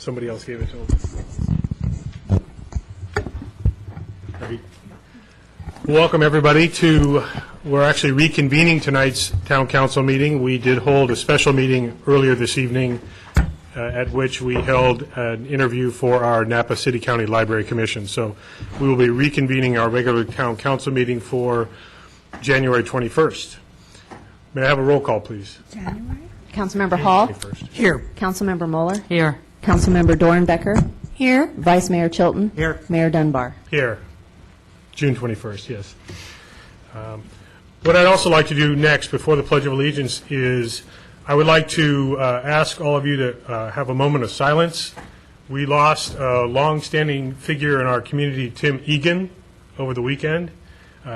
Somebody else gave it to him. Right. Welcome, everybody, to, we're actually reconvening tonight's Town Council meeting. We did hold a special meeting earlier this evening at which we held an interview for our Napa City County Library Commission. So we will be reconvening our regular Town Council meeting for January 21st. May I have a roll call, please? January. Councilmember Hall. 21st. Here. Councilmember Mueller. Here. Councilmember Dornbecker. Here. Vice Mayor Chilton. Here. Mayor Dunbar. Here. June 21st, yes. What I'd also like to do next, before the Pledge of Allegiance, is I would like to ask all of you to have a moment of silence. We lost a long-standing figure in our community, Tim Egan, over the weekend.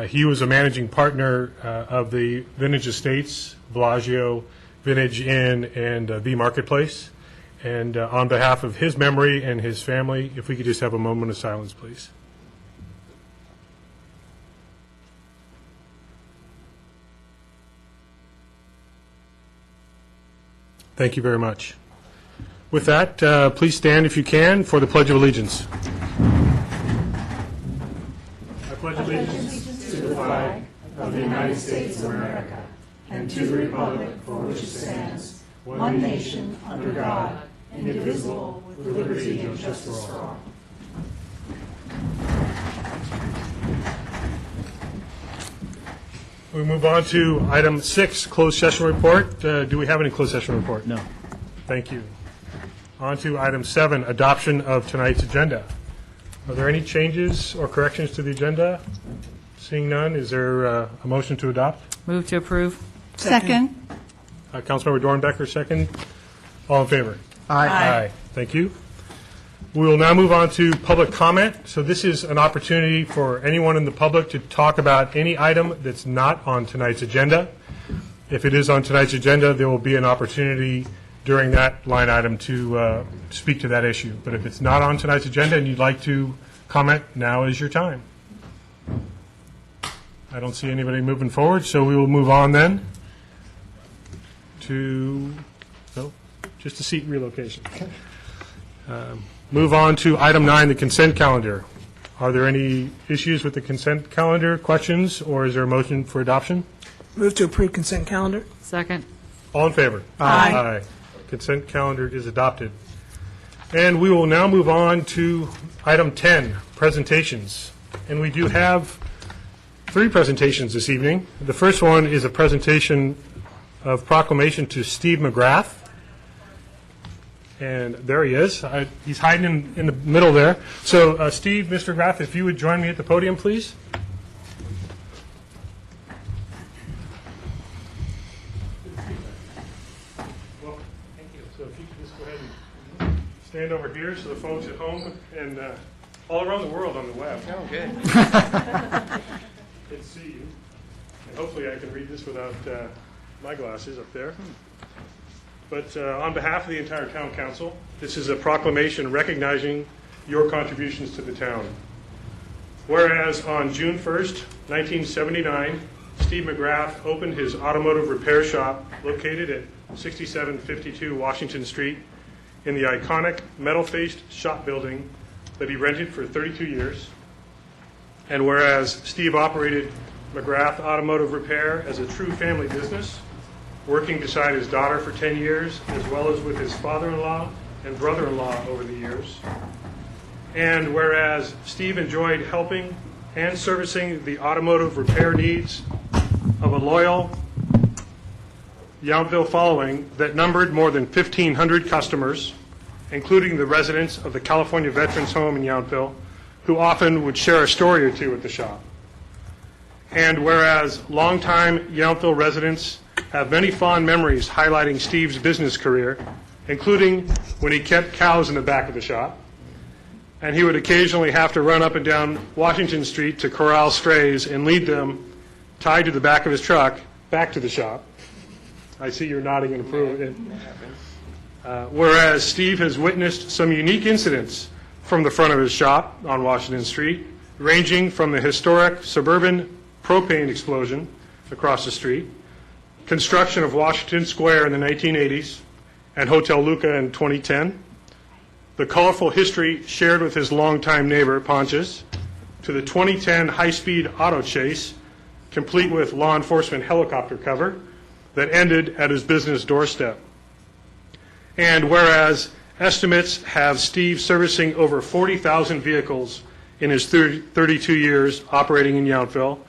He was a managing partner of the Vintage Estates, Bellagio, Vintage Inn, and The Marketplace. And on behalf of his memory and his family, if we could just have a moment of silence, please. Thank you very much. With that, please stand if you can for the Pledge of Allegiance. I pledge allegiance to the flag of the United States of America and to the republic for which it stands, one nation, under God, indivisible, with liberty and justice for all. We move on to item 6, closed session report. Do we have any closed session report? No. Thank you. On to item 7, adoption of tonight's agenda. Are there any changes or corrections to the agenda? Seeing none, is there a motion to adopt? Move to approve. Second. Councilmember Dornbecker, second. All in favor? Aye. Aye. Thank you. We will now move on to public comment. So this is an opportunity for anyone in the public to talk about any item that's not on tonight's agenda. If it is on tonight's agenda, there will be an opportunity during that line item to speak to that issue. But if it's not on tonight's agenda and you'd like to comment, now is your time. I don't see anybody moving forward, so we will move on then to, no, just a seat relocation. Move on to item 9, the consent calendar. Are there any issues with the consent calendar, questions, or is there a motion for adoption? Move to approve consent calendar. Second. All in favor? Aye. Aye. Consent calendar is adopted. And we will now move on to item 10, presentations. And we do have 3 presentations this evening. The first one is a presentation of proclamation to Steve McGrath. And there he is. He's hiding in the middle there. So, Steve, Mr. Graff, if you would join me at the podium, please. Well, thank you. So if you could just go ahead and stand over here so the folks at home and all around the world on the web can see you. And hopefully I can read this without my glasses up there. But on behalf of the entire Town Council, this is a proclamation recognizing your contributions to the town. Whereas on June 1st, 1979, Steve McGrath opened his automotive repair shop located at 6752 Washington Street in the iconic metal-faced shop building that he rented for 32 years. And whereas Steve operated McGrath Automotive Repair as a true family business, working beside his daughter for 10 years, as well as with his father-in-law and brother-in-law over the years. And whereas Steve enjoyed helping and servicing the automotive repair needs of a loyal Yountville following that numbered more than 1,500 customers, including the residents of the California Veterans Home in Yountville, who often would share a story or two at the shop. And whereas longtime Yountville residents have many fond memories highlighting Steve's business career, including when he kept cows in the back of the shop, and he would occasionally have to run up and down Washington Street to corral strays and lead them, tied to the back of his truck, back to the shop. I see you're nodding in approval. Whereas Steve has witnessed some unique incidents from the front of his shop on Washington Street, ranging from the historic suburban propane explosion across the street, construction of Washington Square in the 1980s, and Hotel Luca in 2010, the colorful history shared with his longtime neighbor, Ponches, to the 2010 high-speed auto chase, complete with law enforcement helicopter cover, that ended at his business doorstep. And whereas estimates have Steve servicing over 40,000 vehicles in his 32 years operating in Yountville,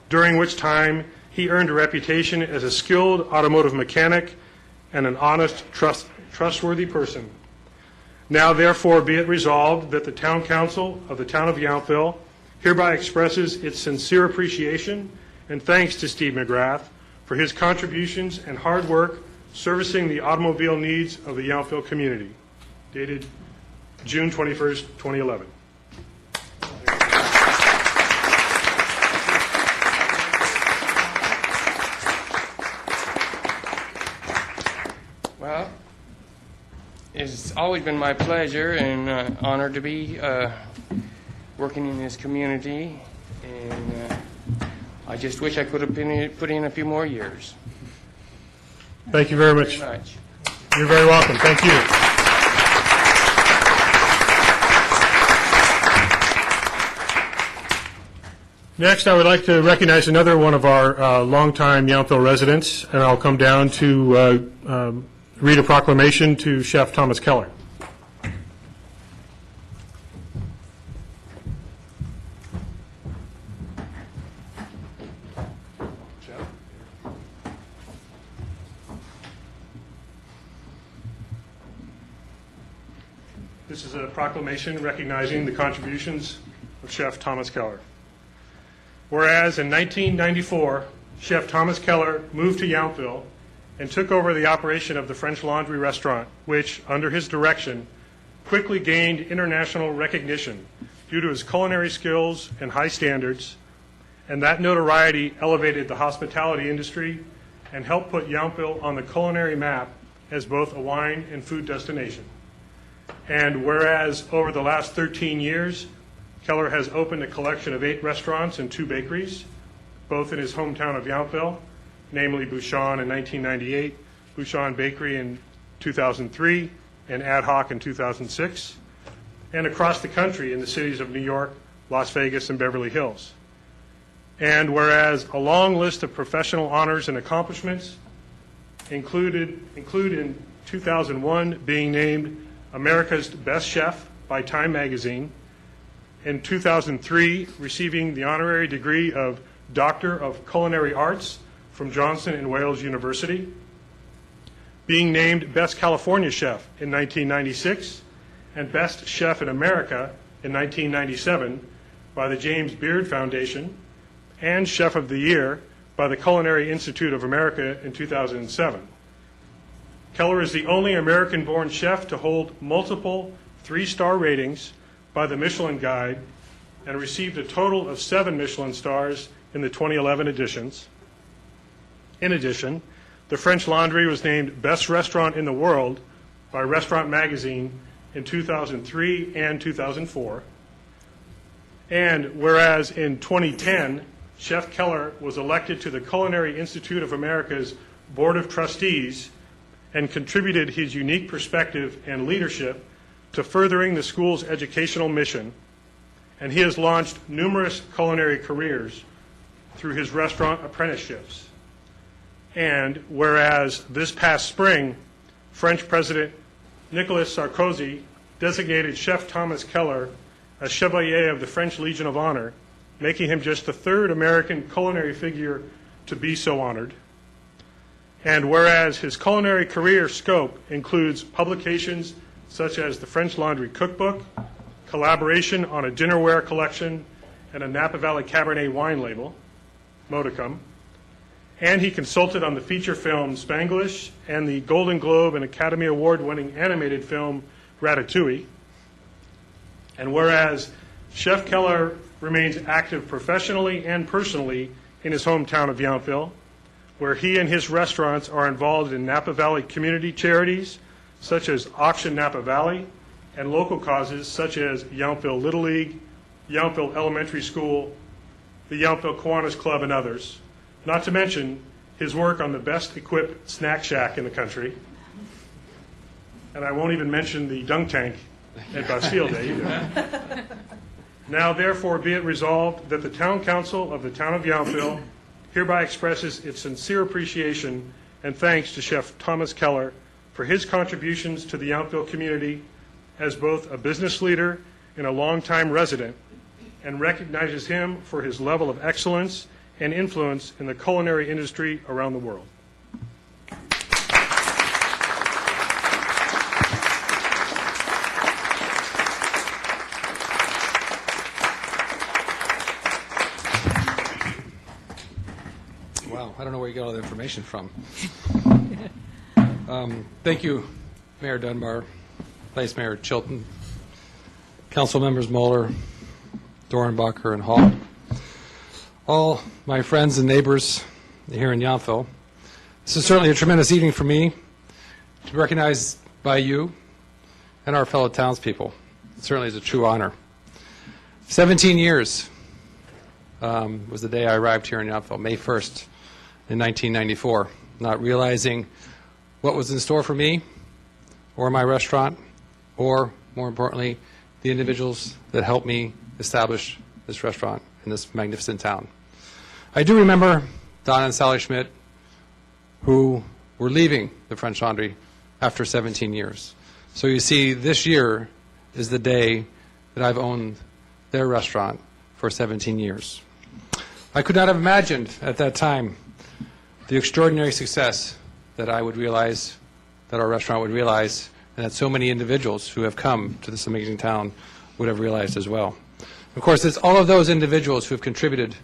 during which time he earned a reputation as a skilled automotive mechanic and an honest, trustworthy person. Now, therefore, be it resolved that the Town Council of the Town of Yountville hereby expresses its sincere appreciation and thanks to Steve McGrath for his contributions and hard work servicing the automobile needs of the Yountville community. Dated June 21st, 2011. Well, it's always been my pleasure and honor to be working in this community, and I just wish I could have put in a few more years. Thank you very much. Very much. You're very welcome. Thank you. Next, I would like to recognize another one of our longtime Yountville residents, and I'll come down to read a proclamation to Chef Thomas Keller. This is a proclamation recognizing the contributions of Chef Thomas Keller. Whereas in 1994, Chef Thomas Keller moved to Yountville and took over the operation of the French Laundry restaurant, which, under his direction, quickly gained international recognition due to his culinary skills and high standards, and that notoriety elevated the hospitality industry and helped put Yountville on the culinary map as both a wine and food destination. And whereas over the last 13 years, Keller has opened a collection of 8 restaurants and 2 bakeries, both in his hometown of Yountville, namely Bouchon in 1998, Bouchon Bakery in 2003, and Ad Hoc in 2006, and across the country in the cities of New York, Las Vegas, and Beverly Hills. And whereas a long list of professional honors and accomplishments include in 2001 being named America's Best Chef by Time Magazine, in 2003 receiving the honorary degree of Doctor of Culinary Arts from Johnson & Wales University, being named Best California Chef in 1996 and Best Chef in America in 1997 by the James Beard Foundation, and Chef of the Year by the Culinary Institute of America in 2007. Keller is the only American-born chef to hold multiple 3-star ratings by the Michelin Guide and received a total of 7 Michelin stars in the 2011 editions. In addition, the French Laundry was named Best Restaurant in the World by Restaurant Magazine in 2003 and 2004. And whereas in 2010, Chef Keller was elected to the Culinary Institute of America's Board of Trustees and contributed his unique perspective and leadership to furthering the school's educational mission, and he has launched numerous culinary careers through his restaurant apprenticeships. And whereas this past spring, French President Nicolas Sarkozy designated Chef Thomas Keller a Chevalier of the French Legion of Honor, making him just the 3rd American culinary figure to be so honored. And whereas his culinary career scope includes publications such as the French Laundry Cookbook, collaboration on a dinnerware collection, and a Napa Valley Cabernet wine label, Modicum, and he consulted on the feature film Spanglish and the Golden Globe and Academy Award-winning animated film Ratatouille. And whereas Chef Keller remains active professionally and personally in his hometown of Yountville, where he and his restaurants are involved in Napa Valley community charities such as Auction Napa Valley and local causes such as Yountville Little League, Yountville Elementary School, the Yountville Kiwanis Club, and others, not to mention his work on the best equipped snack shack in the country. And I won't even mention the dunk tank At Bastille Day, either. Now therefore be it resolved that the Town Council of the Town of Yountville hereby expresses its sincere appreciation and thanks to Chef Thomas Keller for his contributions to the Yountville community as both a business leader and a longtime resident, and recognizes him for his level of excellence and influence in the culinary industry around the world. Wow, I don't know where you got all the information from. Thank you, Mayor Dunbar, Vice Mayor Chilton, Council Members Moeller, Dornbacher, and Hall, all my friends and neighbors here in Yountville. This is certainly a tremendous evening for me to be recognized by you and our fellow townspeople. It certainly is a true honor. 17 years was the day I arrived here in Yountville, May 1st in 1994, not realizing what was in store for me or my restaurant, or, more importantly, the individuals that helped me establish this restaurant in this magnificent town. I do remember Don and Sally Schmidt, who were leaving the French Laundry after 17 years. So you see, this year is the day that I've owned their restaurant for 17 years. I could not have imagined at that time the extraordinary success that I would realize, that our restaurant would realize, and that so many individuals who have come to this amazing town would have realized as well. Of course, it's all of those individuals who have contributed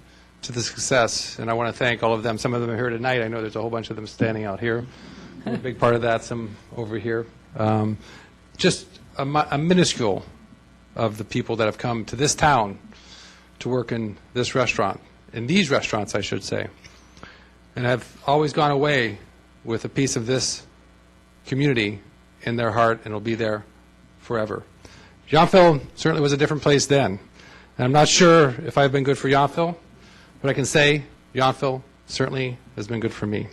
to the success, and I want to thank all of them. Some of them are here tonight. I know there's a whole bunch of them standing out here. I'm a big part of that, some over here. Just a minuscule of the people that have come to this town to work in this restaurant, in these restaurants, I should say, and have always gone away with a piece of this community in their heart, and will be there forever. Yountville certainly was a different place then, and I'm not sure if I've been good for Yountville, but I can say Yountville certainly has been good for me.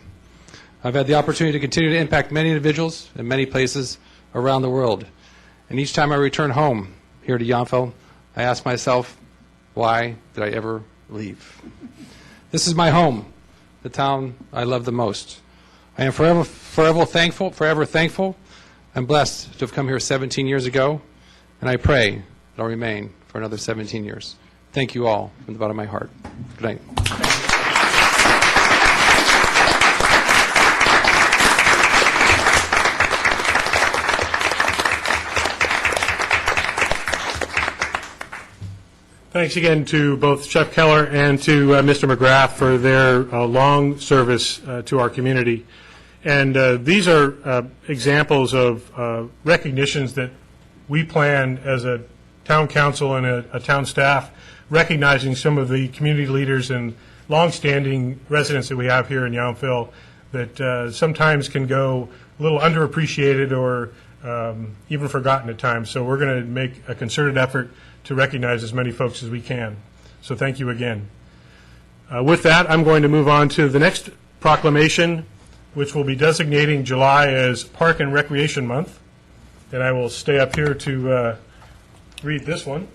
I've had the opportunity to continue to impact many individuals in many places around the world, and each time I return home here to Yountville, I ask myself, why did I ever leave? This is my home, the town I love the most. I am forever thankful and blessed to have come here 17 years ago, and I pray that I'll remain for another 17 years. Thank you all from the bottom of my heart. Good night. Thanks again to both Chef Keller and to Mr. McGrath for their long service to our community. And these are examples of recognitions that we plan as a town council and a town staff, recognizing some of the community leaders and longstanding residents that we have here in Yountville that sometimes can go a little underappreciated or even forgotten at times. So we're going to make a concerted effort to recognize as many folks as we can. So thank you again. With that, I'm going to move on to the next proclamation, which will be designating July as Park and Recreation Month. And I will stay up here to read this one.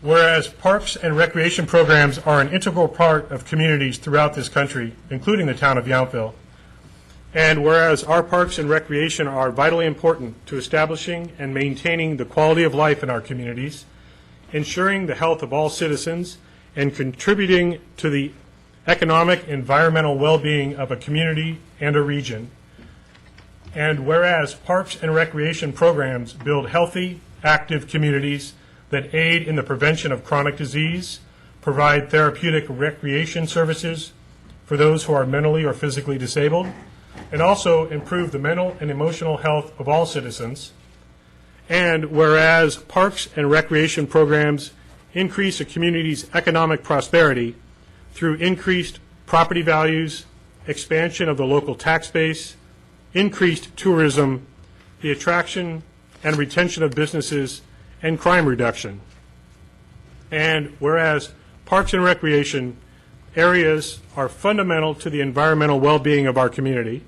Whereas parks and recreation programs are an integral part of communities throughout this country, including the town of Yountville, and whereas our parks and recreation are vitally important to establishing and maintaining the quality of life in our communities, ensuring the health of all citizens, and contributing to the economic, environmental well-being of a community and a region. And whereas parks and recreation programs build healthy, active communities that aid in the prevention of chronic disease, provide therapeutic recreation services for those who are mentally or physically disabled, and also improve the mental and emotional health of all citizens. And whereas parks and recreation programs increase a community's economic prosperity through increased property values, expansion of the local tax base, increased tourism, the attraction and retention of businesses, and crime reduction. And whereas parks and recreation areas are fundamental to the environmental well-being of our community,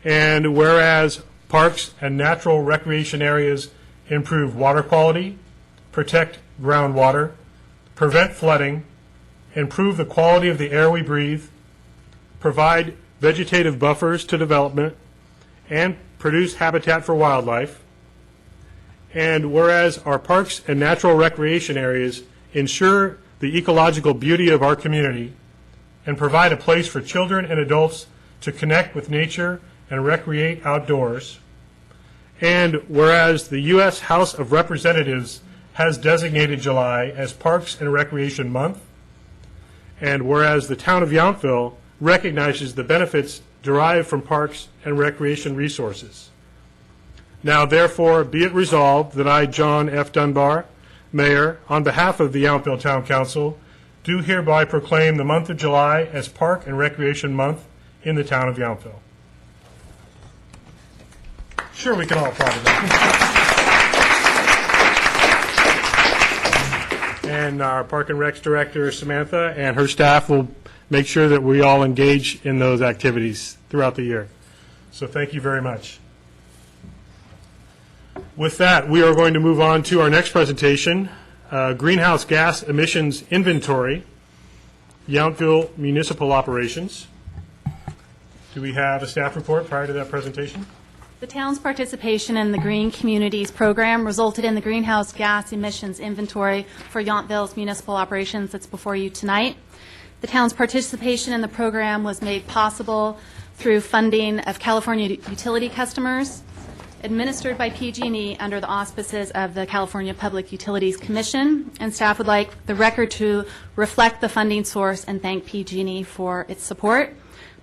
and whereas parks, and natural recreation areas improve water quality, protect groundwater, prevent flooding, improve the quality of the air we breathe, provide vegetative buffers to development, and produce habitat for wildlife. And whereas our parks and natural recreation areas ensure the ecological beauty of our community and provide a place for children and adults to connect with nature and recreate outdoors. And whereas the U.S. House of Representatives has designated July as Parks and Recreation Month, and whereas the town of Yountville recognizes the benefits derived from parks and recreation resources. Now, therefore, be it resolved that I, John F. Dunbar, Mayor, on behalf of the Yountville Town Council, do hereby proclaim the month of July as Park and Recreation Month in the town of Yountville. Sure, we can all applaud that. And our Park and Recs Director, Samantha, and her staff will make sure that we all engage in those activities throughout the year. So thank you very much. With that, we are going to move on to our next presentation, Greenhouse Gas Emissions Inventory, Yountville Municipal Operations. Do we have a staff report prior to that presentation? The town's participation in the Green Communities program resulted in the greenhouse gas emissions inventory for Yountville's municipal operations that's before you tonight. The town's participation in the program was made possible through funding of California utility customers, administered by PG&E under the auspices of the California Public Utilities Commission, and staff would like the record to reflect the funding source and thank PG&E for its support.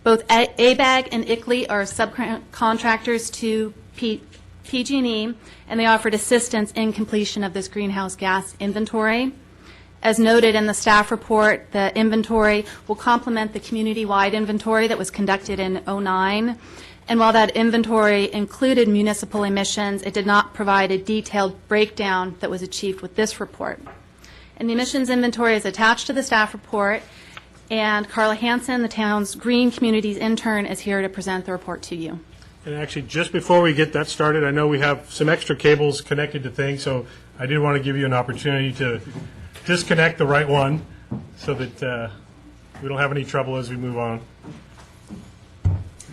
Both ABAG and ICLEI are subcontractors to PG&E, and they offered assistance in completion of this greenhouse gas inventory. As noted in the staff report, the inventory will complement the community-wide inventory that was conducted in 2009. And while that inventory included municipal emissions, it did not provide a detailed breakdown that was achieved with this report. And the emissions inventory is attached to the staff report, and Carla Hansen, the town's Green Communities intern, is here to present the report to you. And actually, just before we get that started, I know we have some extra cables connected to things, so I did want to give you an opportunity to disconnect the right one so that we don't have any trouble as we move on.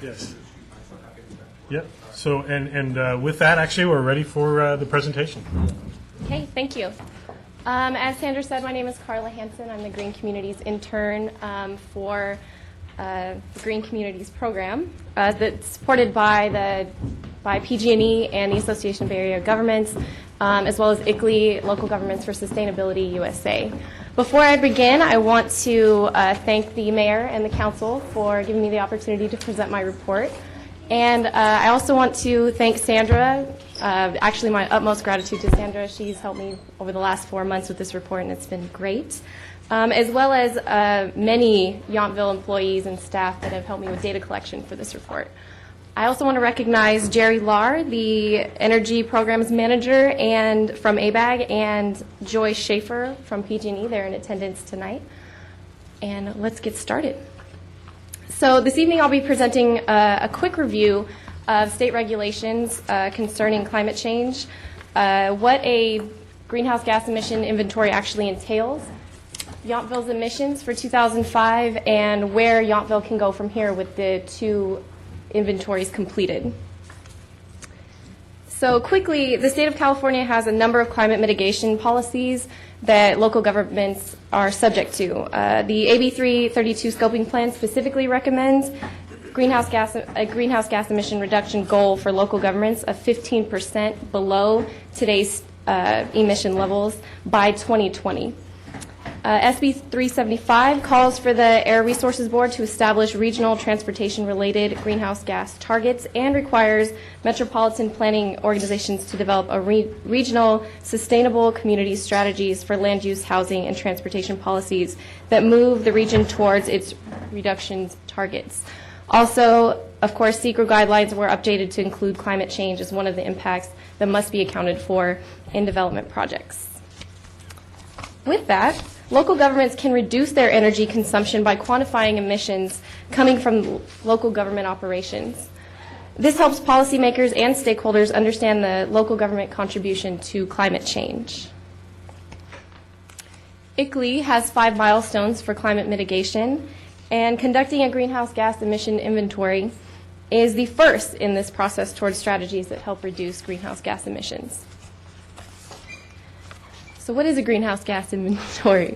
Yes. Yep. So, and with that, actually, we're ready for the presentation. Okay, thank you. As Sandra said, my name is Carla Hansen. I'm the Green Communities intern for the Green Communities program that's supported by PG&E and the Association of Bay Area Governments, as well as ICLEI, Local Governments for Sustainability USA. Before I begin, I want to thank the mayor and the council for giving me the opportunity to present my report. And I also want to thank Sandra, actually my utmost gratitude to Sandra. She's helped me over the last 4 months with this report, and it's been great, as well as many Yountville employees and staff that have helped me with data collection for this report. I also want to recognize Jerry Lahr, the Energy Programs Manager and from ABAG, and Joy Schaefer from PG&E. They're in attendance tonight. And let's get started. So this evening I'll be presenting a quick review of state regulations concerning climate change, what a greenhouse gas emission inventory actually entails, Yountville's emissions for 2005, and where Yountville can go from here with the 2 inventories completed. So quickly, the state of California has a number of climate mitigation policies that local governments are subject to. The AB 332 scoping plan specifically recommends a greenhouse gas emission reduction goal for local governments of 15% below today's emission levels by 2020. SB 375 calls for the Air Resources Board to establish regional transportation-related greenhouse gas targets and requires metropolitan planning organizations to develop a regional sustainable community strategies for land use, housing, and transportation policies that move the region towards its reduction targets. Also, of course, SECRA guidelines were updated to include climate change as one of the impacts that must be accounted for in development projects. With that, local governments can reduce their energy consumption by quantifying emissions coming from local government operations. This helps policymakers and stakeholders understand the local government contribution to climate change. ICLEI has 5 milestones for climate mitigation, and conducting a greenhouse gas emission inventory is the first in this process towards strategies that help reduce greenhouse gas emissions. So what is a greenhouse gas inventory?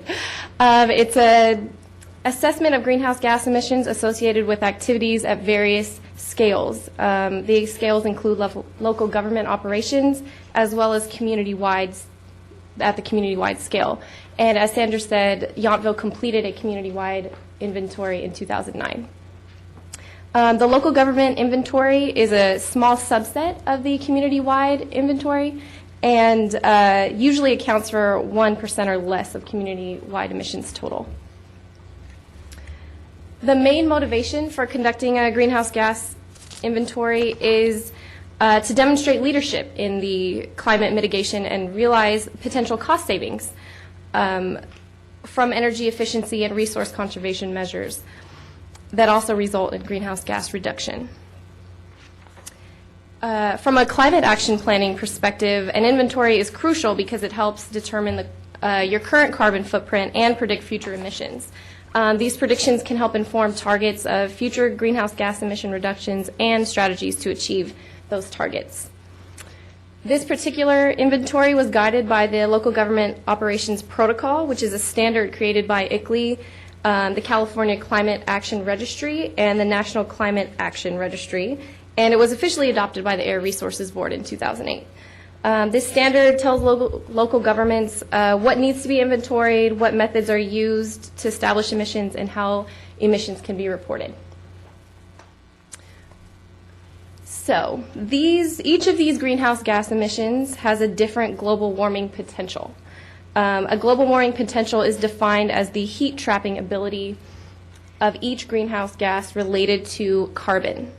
It's an assessment of greenhouse gas emissions associated with activities at various scales. These scales include local government operations as well as at the community-wide scale. And as Sandra said, Yountville completed a community-wide inventory in 2009. The local government inventory is a small subset of the community-wide inventory and usually accounts for 1% or less of community-wide emissions total. The main motivation for conducting a greenhouse gas inventory is to demonstrate leadership in the climate mitigation and realize potential cost savings from energy efficiency and resource conservation measures that also result in greenhouse gas reduction. From a climate action planning perspective, an inventory is crucial because it helps determine your current carbon footprint and predict future emissions. These predictions can help inform targets of future greenhouse gas emission reductions and strategies to achieve those targets. This particular inventory was guided by the Local Government Operations Protocol, which is a standard created by ICLEI, the California Climate Action Registry, and the National Climate Action Registry, and it was officially adopted by the Air Resources Board in 2008. This standard tells local governments what needs to be inventoried, what methods are used to establish emissions, and how emissions can be reported. So each of these greenhouse gas emissions has a different global warming potential. A global warming potential is defined as the heat trapping ability of each greenhouse gas related to carbon.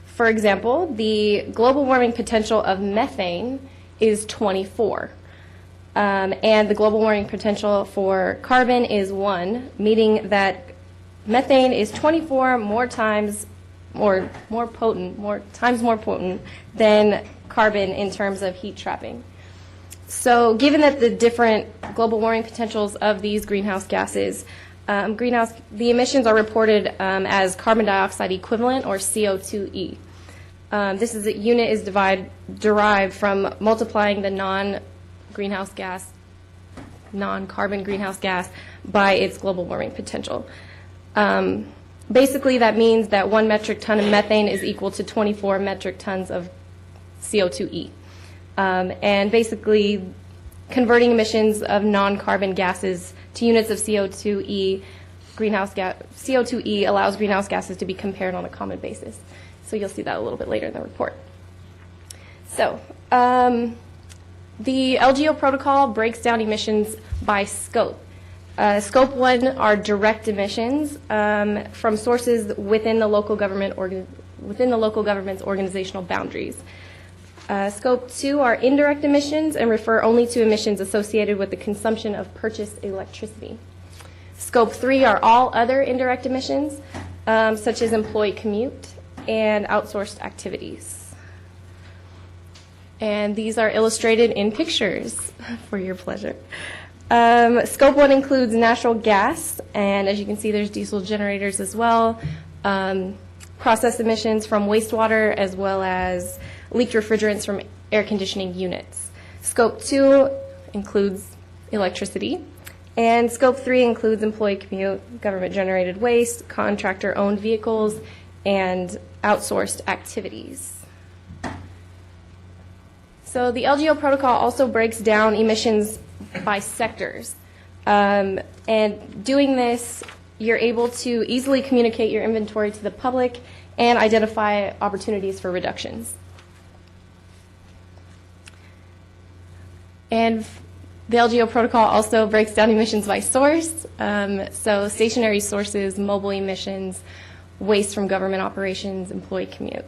For example, the global warming potential of methane is 24, and the global warming potential for carbon is 1, meaning that methane is 24 more times more potent than carbon in terms of heat trapping. So given that the different global warming potentials of these greenhouse gases, the emissions are reported as carbon dioxide equivalent, or CO2e. This unit is derived from multiplying the non-carbon greenhouse gas by its global warming potential. Basically, that means that 1 metric ton of methane is equal to 24 metric tons of CO2e. And basically, converting emissions of non-carbon gases to units of CO2e, CO2e allows greenhouse gases to be compared on a common basis. So you'll see that a little bit later in the report. So the LGO protocol breaks down emissions by scope. Scope 1 are direct emissions from sources within the local government's organizational boundaries. Scope 2 are indirect emissions and refer only to emissions associated with the consumption of purchased electricity. Scope 3 are all other indirect emissions, such as employee commute and outsourced activities. And these are illustrated in pictures for your pleasure. Scope 1 includes natural gas, and as you can see, there's diesel generators as well, process emissions from wastewater, as well as leaked refrigerants from air conditioning units. Scope 2 includes electricity, and Scope 3 includes employee commute, government-generated waste, contractor-owned vehicles, and outsourced activities. So the LGO protocol also breaks down emissions by sectors. And doing this, you're able to easily communicate your inventory to the public and identify opportunities for reductions. And the LGO protocol also breaks down emissions by source. So stationary sources, mobile emissions, waste from government operations, employee commute.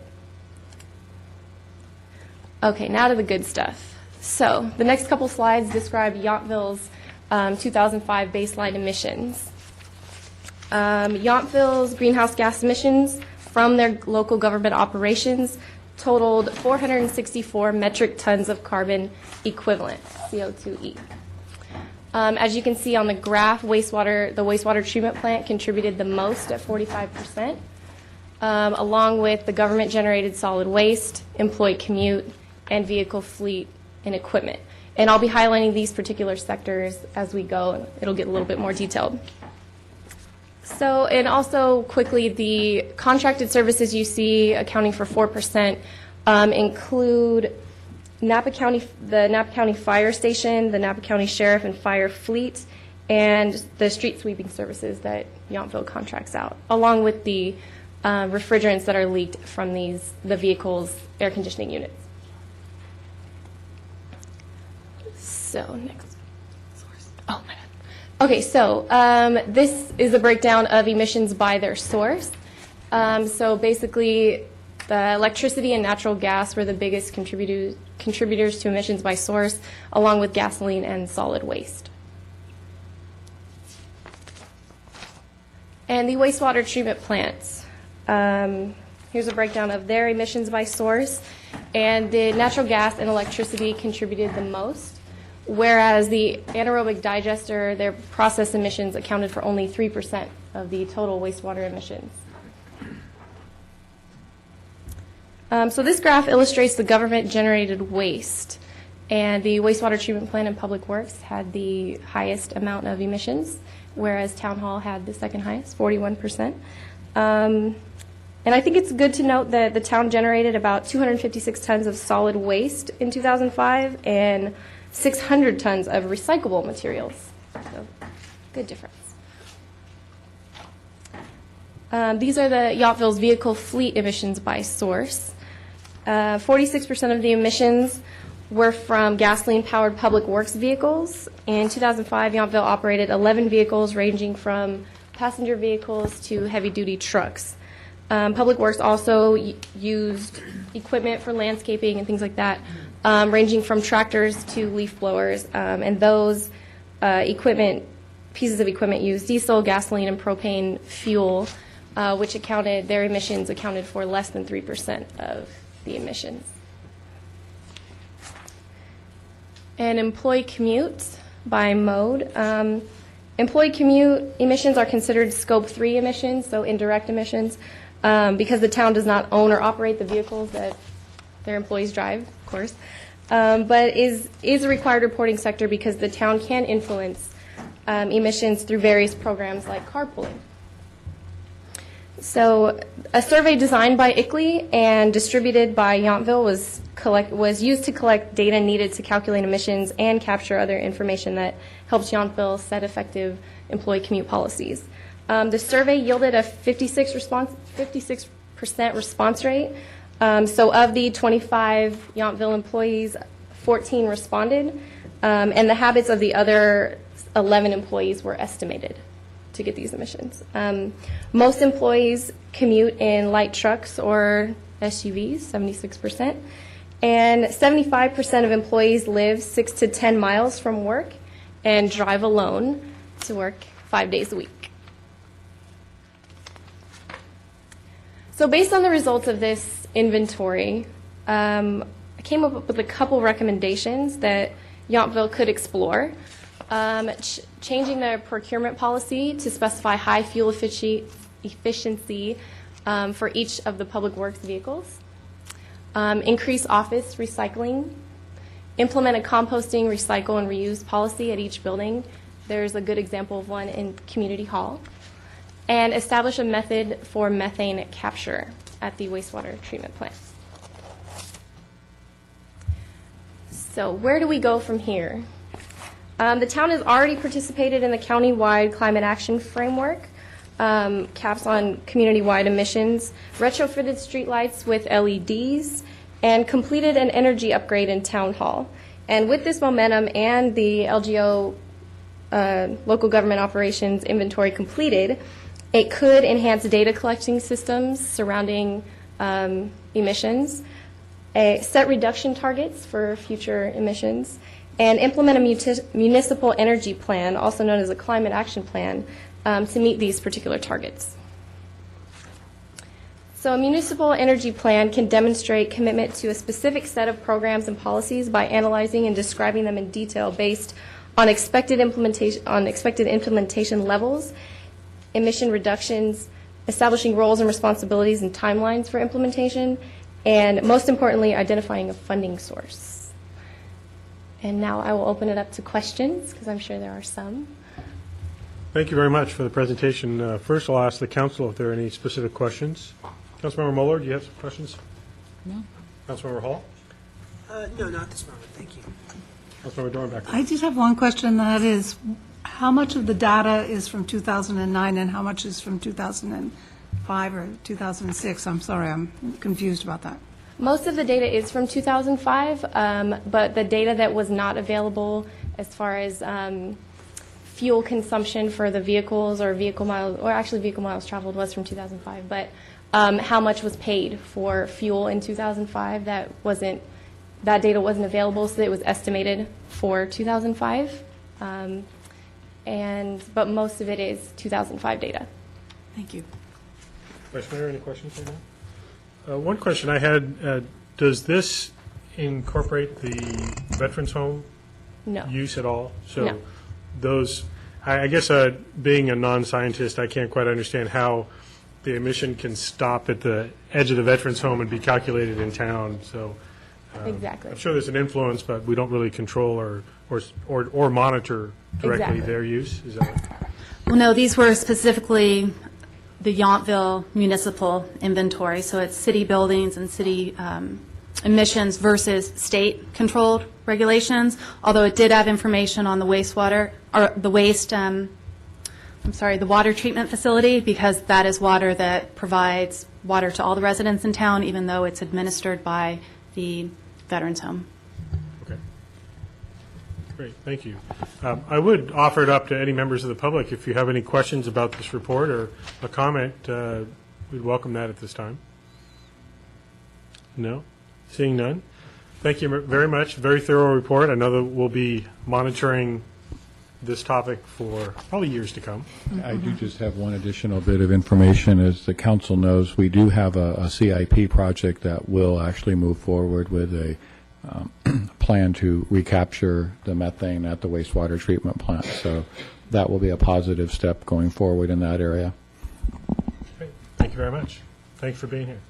Okay, now to the good stuff. So the next couple slides describe Yountville's 2005 baseline emissions. Yountville's greenhouse gas emissions from their local government operations totaled 464 metric tons of carbon equivalent, CO2e. As you can see on the graph, the wastewater treatment plant contributed the most at 45%, along with the government-generated solid waste, employee commute, and vehicle fleet and equipment. And I'll be highlighting these particular sectors as we go, and it'll get a little bit more detailed. So, and also quickly, the contracted services you see accounting for 4% include the Napa County Fire Station, the Napa County Sheriff and Fire Fleet, and the street sweeping services that Yountville contracts out, along with the refrigerants that are leaked from the vehicle's air conditioning units. So, next. Oh, my bad. Okay, so this is a breakdown of emissions by their source. So basically, the electricity and natural gas were the biggest contributors to emissions by source, along with gasoline and solid waste. And the wastewater treatment plants. Here's a breakdown of their emissions by source. And the natural gas and electricity contributed the most, whereas the anaerobic digester, their process emissions accounted for only 3% of the total wastewater emissions. So this graph illustrates the government-generated waste, and the wastewater treatment plant in Public Works had the highest amount of emissions, whereas Town Hall had the second highest, 41%. And I think it's good to note that the town generated about 256 tons of solid waste in 2005 and 600 tons of recyclable materials. So, good difference. These are the Yountville's vehicle fleet emissions by source. 46% of the emissions were from gasoline-powered public works vehicles. In 2005, Yountville operated 11 vehicles ranging from passenger vehicles to heavy-duty trucks. Public Works also used equipment for landscaping and things like that, ranging from tractors to leaf blowers. And those pieces of equipment used diesel, gasoline, and propane fuel, which their emissions accounted for less than 3% of the emissions. And employee commute by mode. Employee commute emissions are considered Scope 3 emissions, so indirect emissions, because the town does not own or operate the vehicles that their employees drive, of course, but is a required reporting sector because the town can influence emissions through various programs like carpooling. So a survey designed by ICLEI and distributed by Yountville was used to collect data needed to calculate emissions and capture other information that helps Yountville set effective employee commute policies. The survey yielded a 56% response rate. So of the 25 Yountville employees, 14 responded, and the habits of the other 11 employees were estimated to get these emissions. Most employees commute in light trucks or SUVs, 76%, and 75% of employees live 6 to 10 miles from work and drive alone to work 5 days a week. So based on the results of this inventory, I came up with a couple recommendations that Yountville could explore. Changing their procurement policy to specify high fuel efficiency for each of the public works vehicles. Increase office recycling. Implement a composting, recycle, and reuse policy at each building. There's a good example of one in Community Hall. And establish a method for methane capture at the wastewater treatment plant. So where do we go from here? The town has already participated in the county-wide climate action framework, caps on community-wide emissions, retrofitted streetlights with LEDs, and completed an energy upgrade in Town Hall. And with this momentum and the LGO local government operations inventory completed, it could enhance data collecting systems surrounding emissions, set reduction targets for future emissions, and implement a municipal energy plan, also known as a climate action plan, to meet these particular targets. So a municipal energy plan can demonstrate commitment to a specific set of programs and policies by analyzing and describing them in detail based on expected implementation levels, emission reductions, establishing roles and responsibilities and timelines for implementation, and most importantly, identifying a funding source. And now I will open it up to questions, because I'm sure there are some. Thank you very much for the presentation. First, I'll ask the council if there are any specific questions. Councilmember Mueller, do you have some questions? No. Councilmember Hall? No, not this moment, thank you. Councilmember Dornbecker? I just have one question, that is, how much of the data is from 2009 and how much is from 2005 or 2006? I'm sorry, I'm confused about that. Most of the data is from 2005, but the data that was not available as far as fuel consumption for the vehicles or vehicle miles, or actually vehicle miles traveled was from 2005, but how much was paid for fuel in 2005, that data wasn't available, so it was estimated for 2005. But most of it is 2005 data. Thank you. Vice Mayor, any questions right now? One question I had, does this incorporate the Veterans Home No. use at all? So No. those, I guess being a non-scientist, I can't quite understand how the emission can stop at the edge of the Veterans Home and be calculated in town. So Exactly. I'm sure there's an influence, but we don't really control or monitor directly Exactly. their use. Is that right? Well, no, these were specifically the Yountville municipal inventory, so it's city buildings and city emissions versus state-controlled regulations, although it did have information on the wastewater, or the the water treatment facility, because that is water that provides water to all the residents in town, even though it's administered by the Veterans Home. Okay. Great, thank you. I would offer it up to any members of the public. If you have any questions about this report or a comment, we'd welcome that at this time. No? Seeing none? Thank you very much. Very thorough report. I know that we'll be monitoring this topic for probably years to come. I do just have one additional bit of information. As the council knows, we do have a CIP project that will actually move forward with a plan to recapture the methane at the wastewater treatment plant. So that will be a positive step going forward in that area. Great. Thank you very much. Thanks for being here.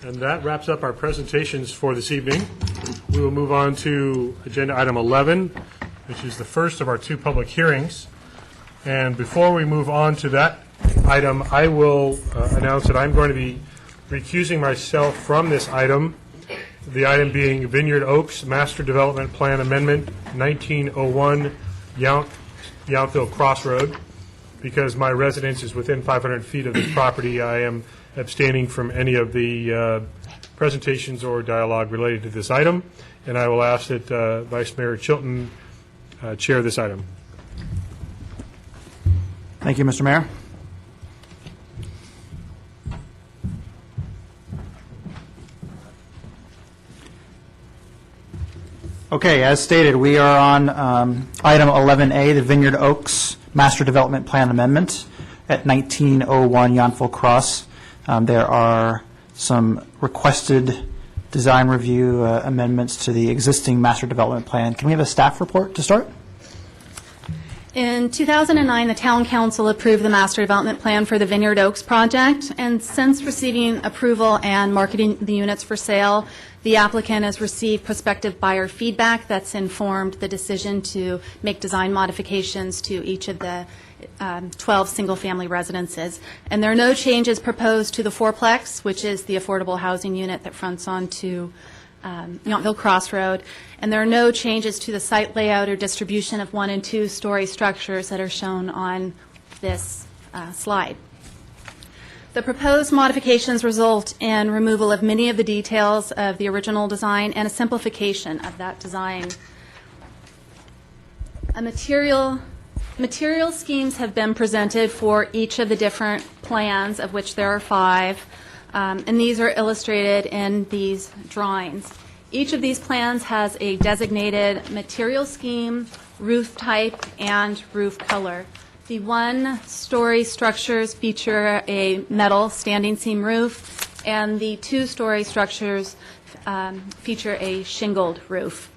And that wraps up our presentations for this evening. We will move on to agenda item 11, which is the first of our two public hearings. And before we move on to that item, I will announce that I'm going to be recusing myself from this item, the item being Vineyard Oaks Master Development Plan Amendment 1901 Yountville Crossroad. Because my residence is within 500 feet of this property, I am abstaining from any of the presentations or dialogue related to this item, and I will ask that Vice Mayor Chilton chair this item. Thank you, Mr. Mayor. Okay, as stated, we are on item 11A, the Vineyard Oaks Master Development Plan Amendment at 1901 Yountville Cross. There are some requested design review amendments to the existing master development plan. Can we have a staff report to start? In 2009, the Town Council approved the Master Development Plan for the Vineyard Oaks project, and since receiving approval and marketing the units for sale, the applicant has received prospective buyer feedback that's informed the decision to make design modifications to each of the 12 single-family residences. And there are no changes proposed to the fourplex, which is the affordable housing unit that fronts onto Yountville Crossroad, and there are no changes to the site layout or distribution of 1- and 2-story structures that are shown on this slide. The proposed modifications result in removal of many of the details of the original design and a simplification of that design. Material schemes have been presented for each of the different plans, of which there are 5. And these are illustrated in these drawings. Each of these plans has a designated material scheme, roof type, and roof color. The one-story structures feature a metal standing seam roof, and the two-story structures feature a shingled roof.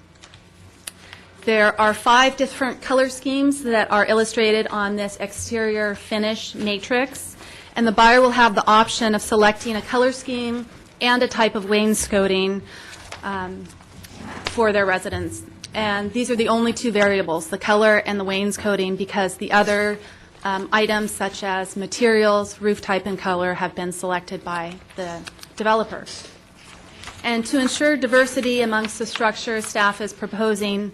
There are 5 different color schemes that are illustrated on this exterior finish matrix, and the buyer will have the option of selecting a color scheme and a type of wainscoting for their residence. And these are the only 2 variables, the color and the wainscoting, because the other items such as materials, roof type, and color have been selected by the developer. And to ensure diversity amongst the structure, staff is proposing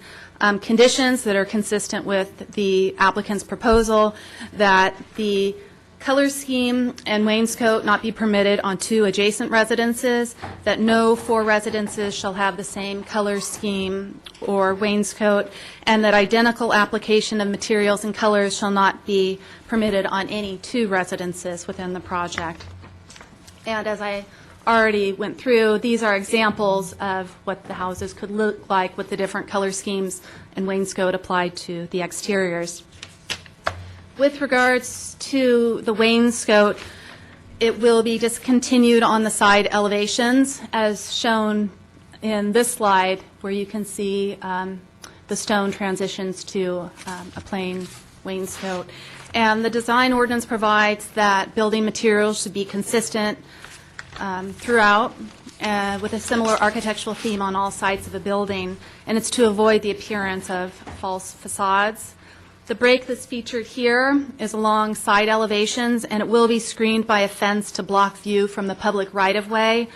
conditions that are consistent with the applicant's proposal, that the color scheme and wainscot not be permitted on 2 adjacent residences, that no 4 residences shall have the same color scheme or wainscot, and that identical application of materials and colors shall not be permitted on any 2 residences within the project. And as I already went through, these are examples of what the houses could look like with the different color schemes and wainscot applied to the exteriors. With regards to the wainscot, it will be discontinued on the side elevations, as shown in this slide, where you can see the stone transitions to a plain wainscot. And the design ordinance provides that building materials should be consistent throughout, with a similar architectural theme on all sides of a building, and it's to avoid the appearance of false facades. The break that's featured here is along side elevations, and it will be screened by a fence to block view from the public right-of-way,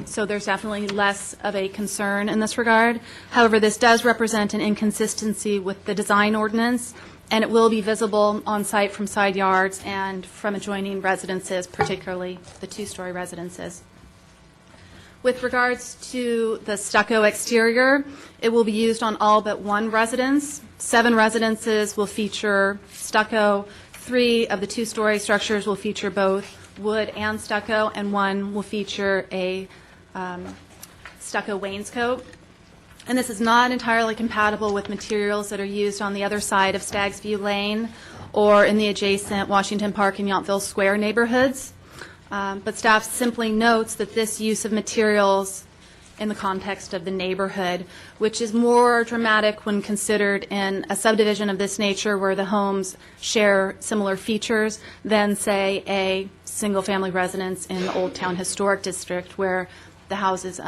so there's definitely less of a concern in this regard. However, this does represent an inconsistency with the design ordinance, and it will be visible on site from side yards and from adjoining residences, particularly the 2-story residences. With regards to the stucco exterior, it will be used on all but 1 residence. 7 residences will feature stucco. 3 of the 2-story structures will feature both wood and stucco, and 1 will feature a stucco wainscot. And this is not entirely compatible with materials that are used on the other side of Staggs View Lane or in the adjacent Washington Park and Yountville Square neighborhoods. But staff simply notes that this use of materials in the context of the neighborhood, which is more dramatic when considered in a subdivision of this nature where the homes share similar features than, say, a single-family residence in the Old Town Historic District where the houses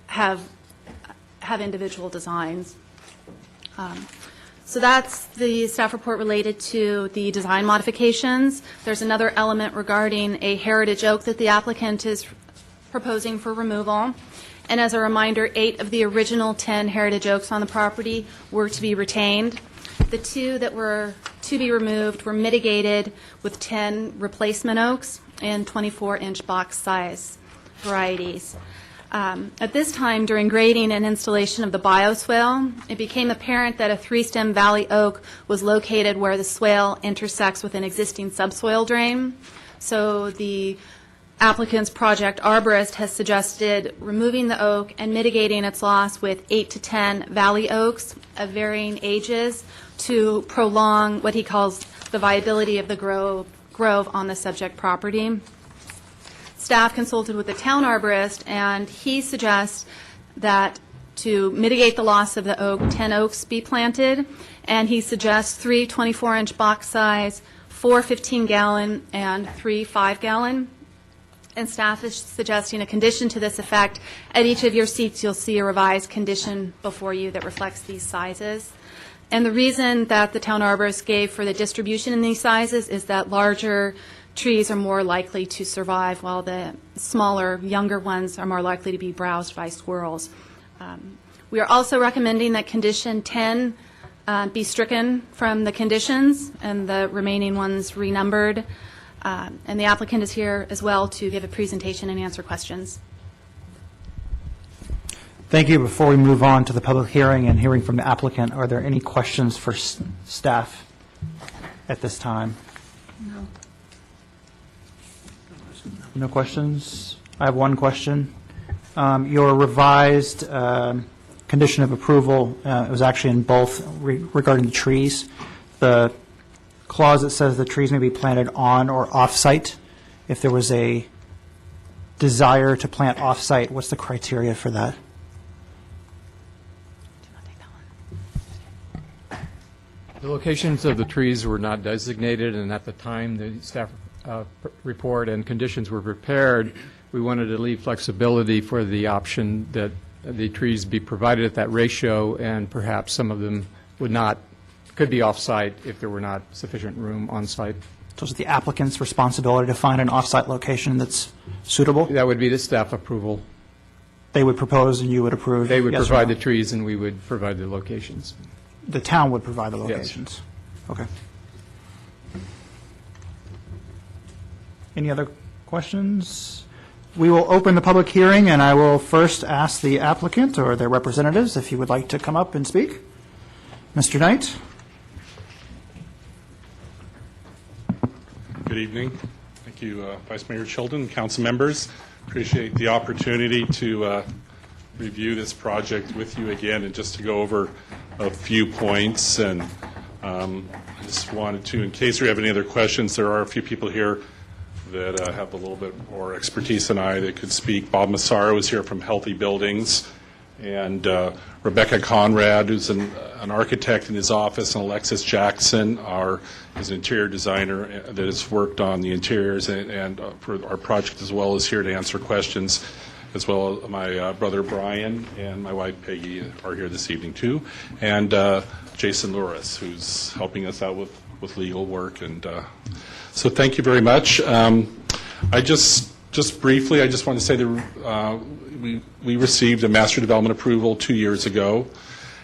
have individual designs. So that's the staff report related to the design modifications. There's another element regarding a heritage oak that the applicant is proposing for removal. And as a reminder, 8 of the original 10 heritage oaks on the property were to be retained. The 2 that were to be removed were mitigated with 10 replacement oaks in 24-inch box size varieties. At this time, during grading and installation of the bioswale, it became apparent that a 3-stem valley oak was located where the swale intersects with an existing subsoil drain. So the applicant's project arborist has suggested removing the oak and mitigating its loss with 8 to 10 valley oaks of varying ages to prolong what he calls the viability of the grove on the subject property. Staff consulted with the town arborist, and he suggests that to mitigate the loss of the oak, 10 oaks be planted, and he suggests 3 24-inch box size, 4 15-gallon, and 3 5-gallon. And staff is suggesting a condition to this effect. At each of your seats, you'll see a revised condition before you that reflects these sizes. And the reason that the town arborist gave for the distribution in these sizes is that larger trees are more likely to survive, while the smaller, younger ones are more likely to be browsed by squirrels. We are also recommending that condition 10 be stricken from the conditions and the remaining ones renumbered. And the applicant is here as well to give a presentation and answer questions. Thank you. Before we move on to the public hearing and hearing from the applicant, are there any questions for staff at this time? No. No questions? I have one question. Your revised condition of approval, it was actually in both regarding the trees. the clause that says the trees may be planted on or off-site, if there was a desire to plant off-site, what's the criteria for that? The locations of the trees were not designated, and at the time the staff report and conditions were prepared, we wanted to leave flexibility for the option that the trees be provided at that ratio, and perhaps some of them could be off-site if there were not sufficient room on-site. So is it the applicant's responsibility to find an off-site location that's suitable? That would be the staff approval. They would propose and you would approve? They would yes or provide no? the trees, and we would provide the locations. The town would provide the locations? Okay. Any other questions? We will open the public hearing, and I will first ask the applicant or their representatives if you would like to come up and speak. Mr. Knight? Good evening. Thank you, Vice Mayor Chilton, council members. Appreciate the opportunity to review this project with you again and just to go over a few points. And I just wanted to, in case you have any other questions, there are a few people here that have a little bit more expertise than I that could speak. Bob Massaro is here from Healthy Buildings, and Rebecca Conrad, who's an architect in his office, and Alexis Jackson is an interior designer that has worked on the interiors and for our project, as well as here to answer questions, as well as my brother Brian and my wife Peggy are here this evening too, and Jason Louris, who's helping us out with legal work. And so thank you very much. I just briefly, I just want to say that we received a master development approval 2 years ago.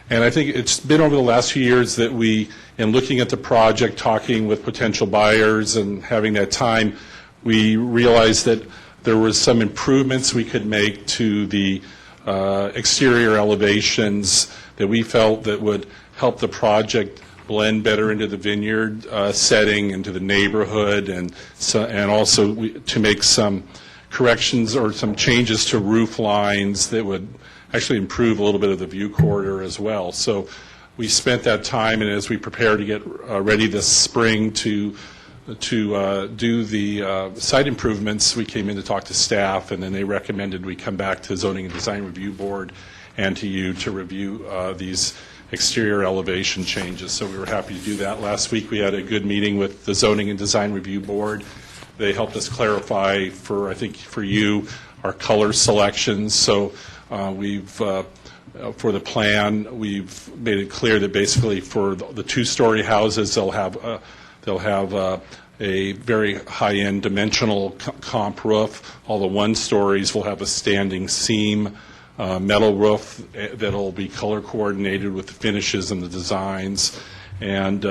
And I think it's been over the last few years that we, in looking at the project, talking with potential buyers and having that time, we realized that there was some improvements we could make to the exterior elevations that we felt that would help the project blend better into the vineyard setting, into the neighborhood, and also to make some corrections or some changes to roof lines that would actually improve a little bit of the view corridor as well. So we spent that time, and as we prepare to get ready this spring to do the site improvements, we came in to talk to staff, and then they recommended we come back to Zoning and Design Review Board and to you to review these exterior elevation changes. So we were happy to do that. Last week we had a good meeting with the Zoning and Design Review Board. They helped us clarify I think for you, our color selections. So for the plan, we've made it clear that basically for the two-story houses, they'll have a very high-end dimensional comp roof. All the one-stories will have a standing seam metal roof that'll be color coordinated with the finishes and the designs. And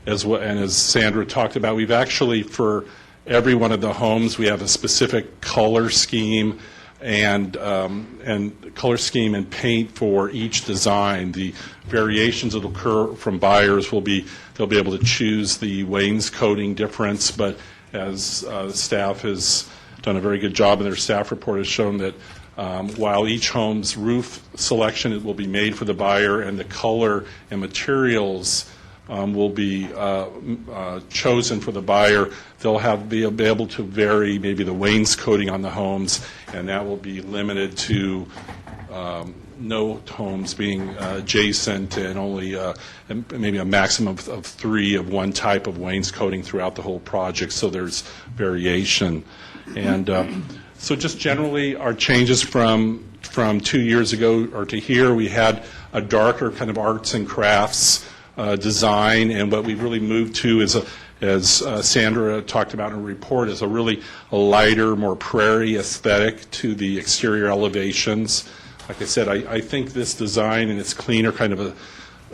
as Sandra talked about, we've actually, for every one of the homes, we have a specific color scheme and color scheme and paint for each design. The variations that will occur from buyers they'll be able to choose the wainscoting difference, but as the staff has done a very good job, and their staff report has shown that while each home's roof selection will be made for the buyer, and the color and materials will be chosen for the buyer, they'll be able to vary maybe the wainscoting on the homes, and that will be limited to no homes being adjacent, and only maybe a maximum of 3 of one type of wainscoting throughout the whole project, so there's variation. And so just generally, our changes from 2 years ago or to here, we had a darker kind of arts and crafts design, and what we've really moved to is, as Sandra talked about in her report, is a lighter, more prairie aesthetic to the exterior elevations. Like I said, I think this design and its cleaner, kind of a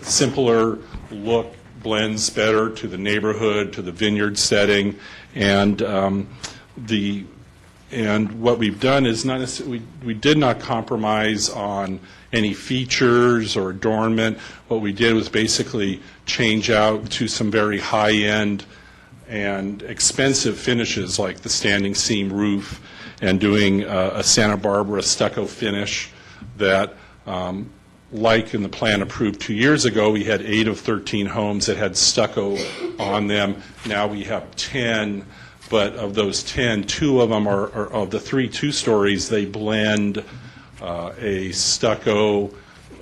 simpler look blends better to the neighborhood, to the vineyard setting, and what we've done is not necessarily, we did not compromise on any features or adornment. What we did was basically change out to some very high-end and expensive finishes, like the standing seam roof, and doing a Santa Barbara stucco finish that like in the plan approved 2 years ago, we had 8 of 13 homes that had stucco on them. Now we have 10, but of those 10, 2 of them are of the 3 two-stories, they blend a stucco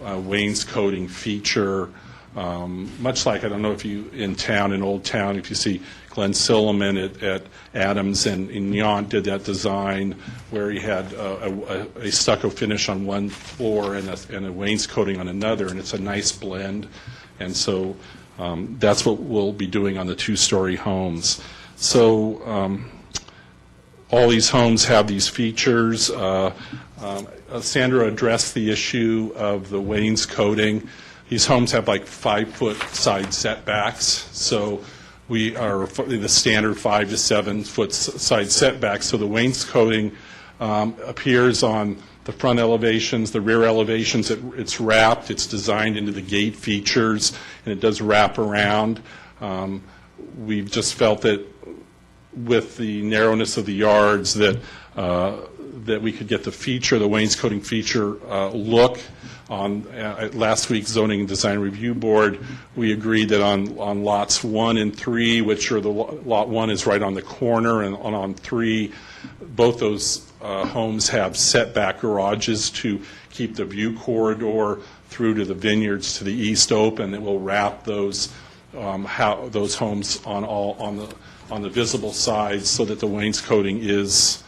wainscoting feature, much like, I don't know if you, in Old Town, if you see Glenn Silliman at Adams and Yount did that design where he had a stucco finish on one floor and a wainscoting on another, and it's a nice blend. And so that's what we'll be doing on the 2-story homes. So all these homes have these features. Sandra addressed the issue of the wainscoting. These homes have like 5-foot side setbacks, so we are the standard 5 to 7 foot side setbacks. So the wainscoting appears on the front elevations, the rear elevations. It's wrapped. It's designed into the gate features, and it does wrap around. We've just felt that with the narrowness of the yards that we could get the feature, the wainscoting feature look. At last week's Zoning and Design Review Board, we agreed that on lots 1 and 3, which are lot 1 is right on the corner, and on 3, both those homes have setback garages to keep the view corridor through to the vineyards to the east open. It will wrap those homes on the visible sides so that the wainscoting is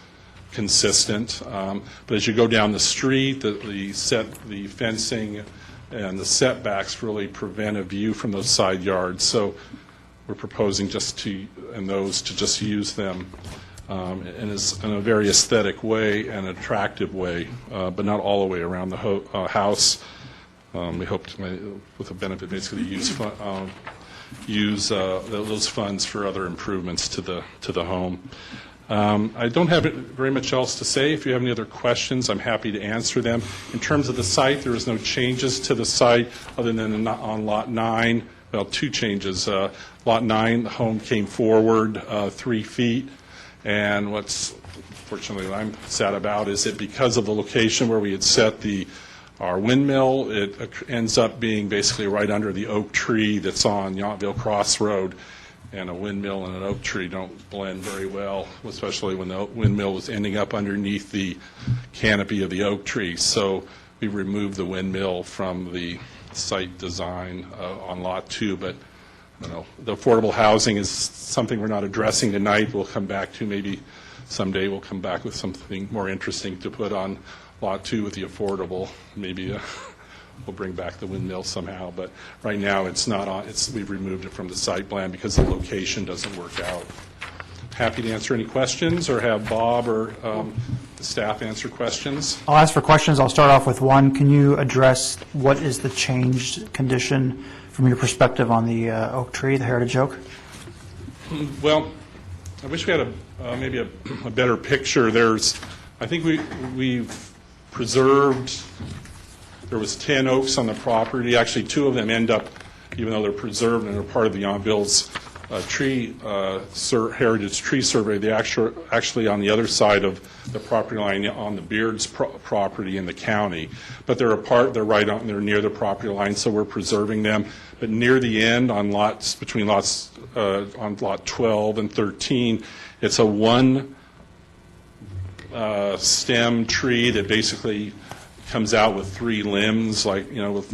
consistent. But as you go down the street, the fencing and the setbacks really prevent a view from those side yards. So we're proposing just to use them in a very aesthetic way and attractive way, but not all the way around the house. We hope to, with a benefit, basically use those funds for other improvements to the home. I don't have very much else to say. If you have any other questions, I'm happy to answer them. In terms of the site, there is no changes to the site other than on Lot 9. Well, 2 changes. Lot 9, the home came forward 3 feet. And what's, fortunately, what I'm sad about is that because of the location where we had set our windmill, it ends up being basically right under the oak tree that's on Yountville Crossroad. And a windmill and an oak tree don't blend very well, especially when the windmill was ending up underneath the canopy of the oak tree. So we removed the windmill from the site design on Lot 2. But the affordable housing is something we're not addressing tonight. We'll come back to maybe someday. We'll come back with something more interesting to put on Lot 2 with the affordable. Maybe we'll bring back the windmill somehow, but right now it's not on. We've removed it from the site plan because the location doesn't work out. Happy to answer any questions or have Bob or the staff answer questions. I'll ask for questions. I'll start off with one. Can you address what is the changed condition from your perspective on the oak tree, the heritage oak? Well, I wish we had maybe a better picture. I think we've preserved. There was 10 oaks on the property. Actually, 2 of them end up, even though they're preserved and are part of the Yountville's heritage tree survey, they actually on the other side of the property line on the Beards property in the county. But they're apart. They're near the property line, so we're preserving them. But near the end, on between lots on lot 12 and 13, it's a one stem tree that basically comes out with 3 limbs, with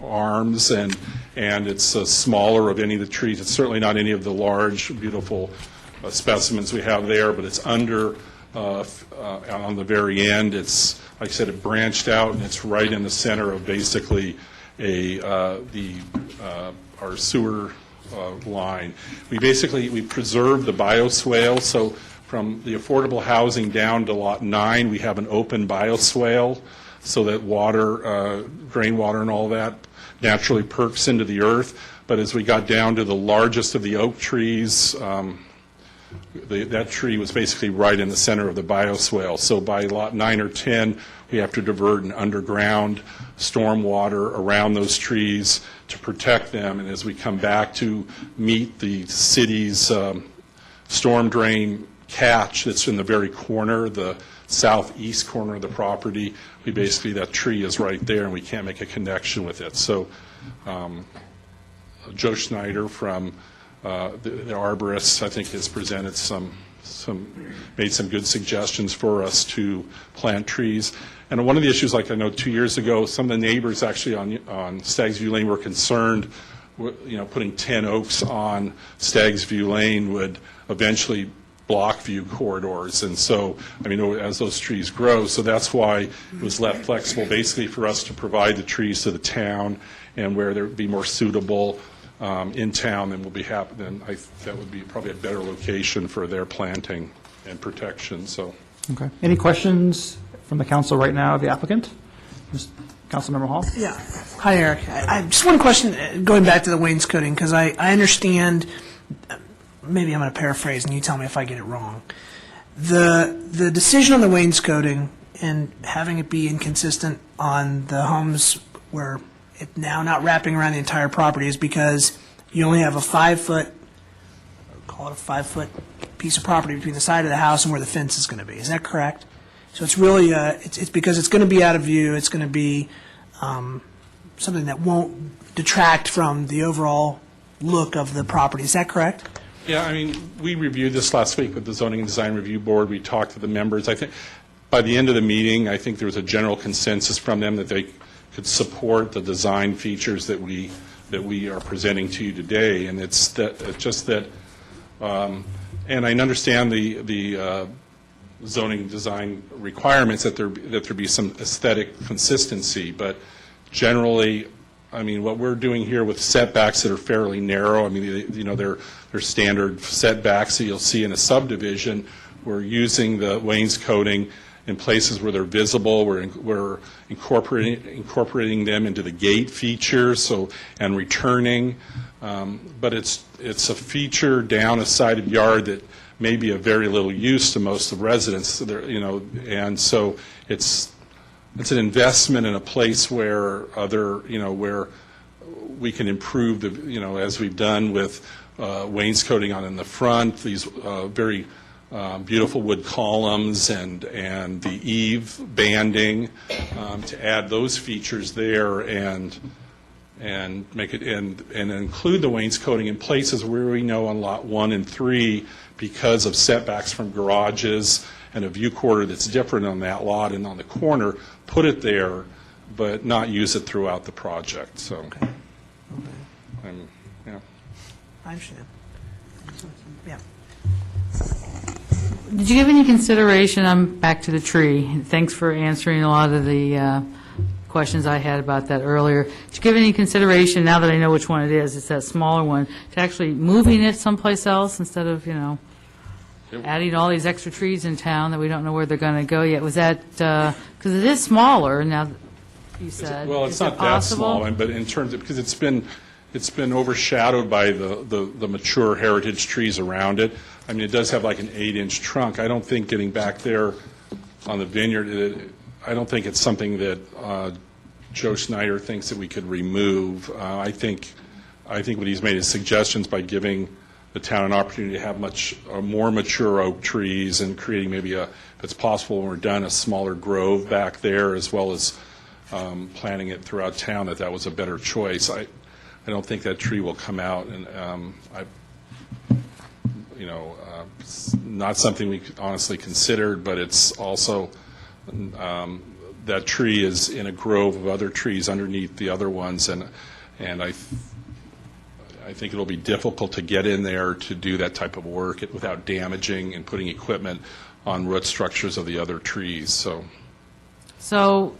arms, and it's smaller of any of the trees. It's certainly not any of the large, beautiful specimens we have there, but it's under on the very end. It's, like I said, it branched out, and it's right in the center of basically our sewer line. We preserved the bioswale, so from the affordable housing down to Lot 9, we have an open bioswale, so that water, drain water and all that naturally perks into the earth. But as we got down to the largest of the oak trees, that tree was basically right in the center of the bioswale. So by lot 9 or 10, we have to divert an underground storm water around those trees to protect them. And as we come back to meet the city's storm drain catch that's in the very corner, the southeast corner of the property, that tree is right there, and we can't make a connection with it. So Joe Schneider from the arborist, I think, has presented made some good suggestions for us to plant trees. And one of the issues, like I know 2 years ago, some of the neighbors actually on Staggs View Lane were concerned, putting 10 oaks on Staggs View Lane would eventually block view corridors. And so, as those trees grow, so that's why it was left flexible, basically for us to provide the trees to the town, and where they would be more suitable in town, then that would be probably a better location for their planting and protection. So, Okay. Any questions from the council right now of the applicant? Councilmember Hall? Yeah. Hi, Eric. I just one question, going back to the wainscoting, because I understand, maybe I'm going to paraphrase and you tell me if I get it wrong. The decision on the wainscoting and having it be inconsistent on the homes where it now not wrapping around the entire property is because you only have a 5-foot, call it a 5-foot piece of property between the side of the house and where the fence is going to be. Is that correct? So it's really, it's because it's going to be out of view, it's going to be something that won't detract from the overall look of the property. Is that correct? yeah, we reviewed this last week with the Zoning and Design Review Board. We talked to the members. I think by the end of the meeting, I think there was a general consensus from them that they could support the design features that we are presenting to you today. And it's just that, and I understand the zoning design requirements that there be some aesthetic consistency, but generally, what we're doing here with setbacks that are fairly narrow, they're standard setbacks that you'll see in a subdivision. We're using the wainscoting in places where they're visible. We're incorporating them into the gate features, and returning. But it's a feature down a sided yard that may be of very little use to most of the residents. And so it's an investment in a place where where we can improve as we've done with wainscoting on in the front, these very beautiful wood columns and the eave banding, to add those features there and make it and include the wainscoting in places where we know on lot 1 and 3, because of setbacks from garages and a view corridor that's different on that lot and on the corner, put it there, but not use it throughout the project. So, Okay. yeah. I understand. Yeah. Did you give any consideration, I'm back to the tree, thanks for answering a lot of the questions I had about that earlier. Did you give any consideration, now that I know which one it is, it's that smaller one, to actually moving it someplace else instead of, adding all these extra trees in town that we don't know where they're going to go yet? Was that, because it is smaller now, you said. Well, it's Is not it that possible? small, but in terms of, because it's been overshadowed by the mature heritage trees around it. It does have like an 8-inch trunk. I don't think getting back there on the vineyard, I don't think it's something that Joe Schneider thinks that we could remove. I think what he's made is suggestions by giving the town an opportunity to have much more mature oak trees and creating maybe if it's possible when we're done, a smaller grove back there, as well as planting it throughout town, that was a better choice. I don't think that tree will come out, and it's not something we honestly considered, but it's also that tree is in a grove of other trees underneath the other ones, and I think it'll be difficult to get in there to do that type of work without damaging and putting equipment on root structures of the other trees. So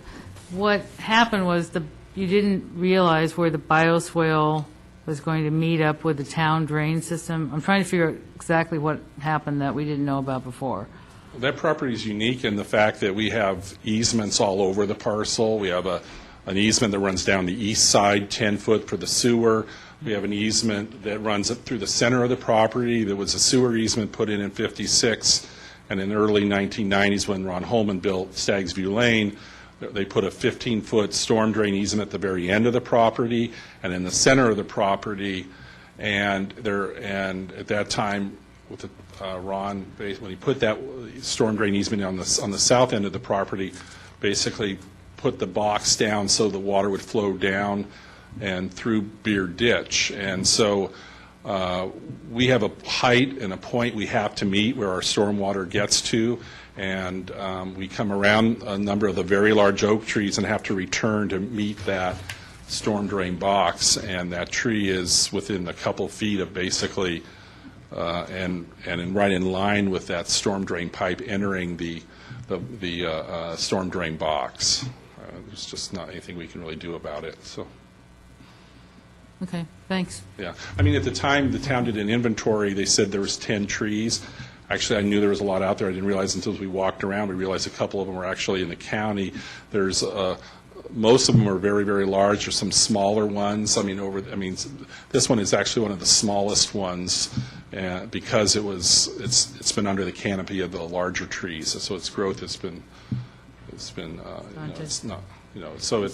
what happened was you didn't realize where the bioswale was going to meet up with the town drain system. I'm trying to figure out exactly what happened that we didn't know about before. That property is unique in the fact that we have easements all over the parcel. We have an easement that runs down the east side, 10 foot for the sewer. We have an easement that runs up through the center of the property. There was a sewer easement put in 56, and in the early 1990s when Ron Holman built Staggs View Lane, they put a 15-foot storm drain easement at the very end of the property and in the center of the property, and at that time Ron, when he put that storm drain easement on the south end of the property, basically put the box down so the water would flow down and through Beard Ditch. And so we have a height and a point we have to meet where our stormwater gets to, and we come around a number of the very large oak trees and have to return to meet that storm drain box, and that tree is within a couple feet of basically and right in line with that storm drain pipe entering the storm drain box. There's just not anything we can really do about it. So. Okay, thanks. Yeah, I mean, at the time the town did an inventory, they said there was 10 trees. Actually, I knew there was a lot out there. I didn't realize until we walked around. We realized a couple of them were actually in the county. There's most of them are very, very large. There's some smaller ones. I mean, this one is actually one of the smallest ones because it's been under the canopy of the larger trees. So its growth has been it's not, so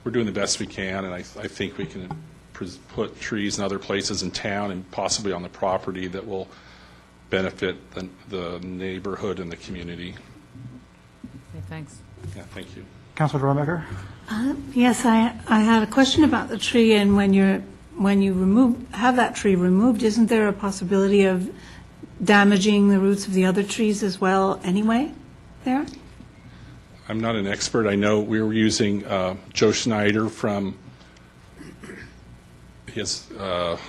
we're doing the best we can, and I think we can put trees in other places in town and possibly on the property that will benefit the neighborhood and the community. Okay, thanks. Yeah, thank you. Councilor Dornbecker? Yes, I had a question about the tree, and when you have that tree removed, isn't there a possibility of damaging the roots of the other trees as well anyway there? I'm not an expert. I know we were using Joe Schneider from I've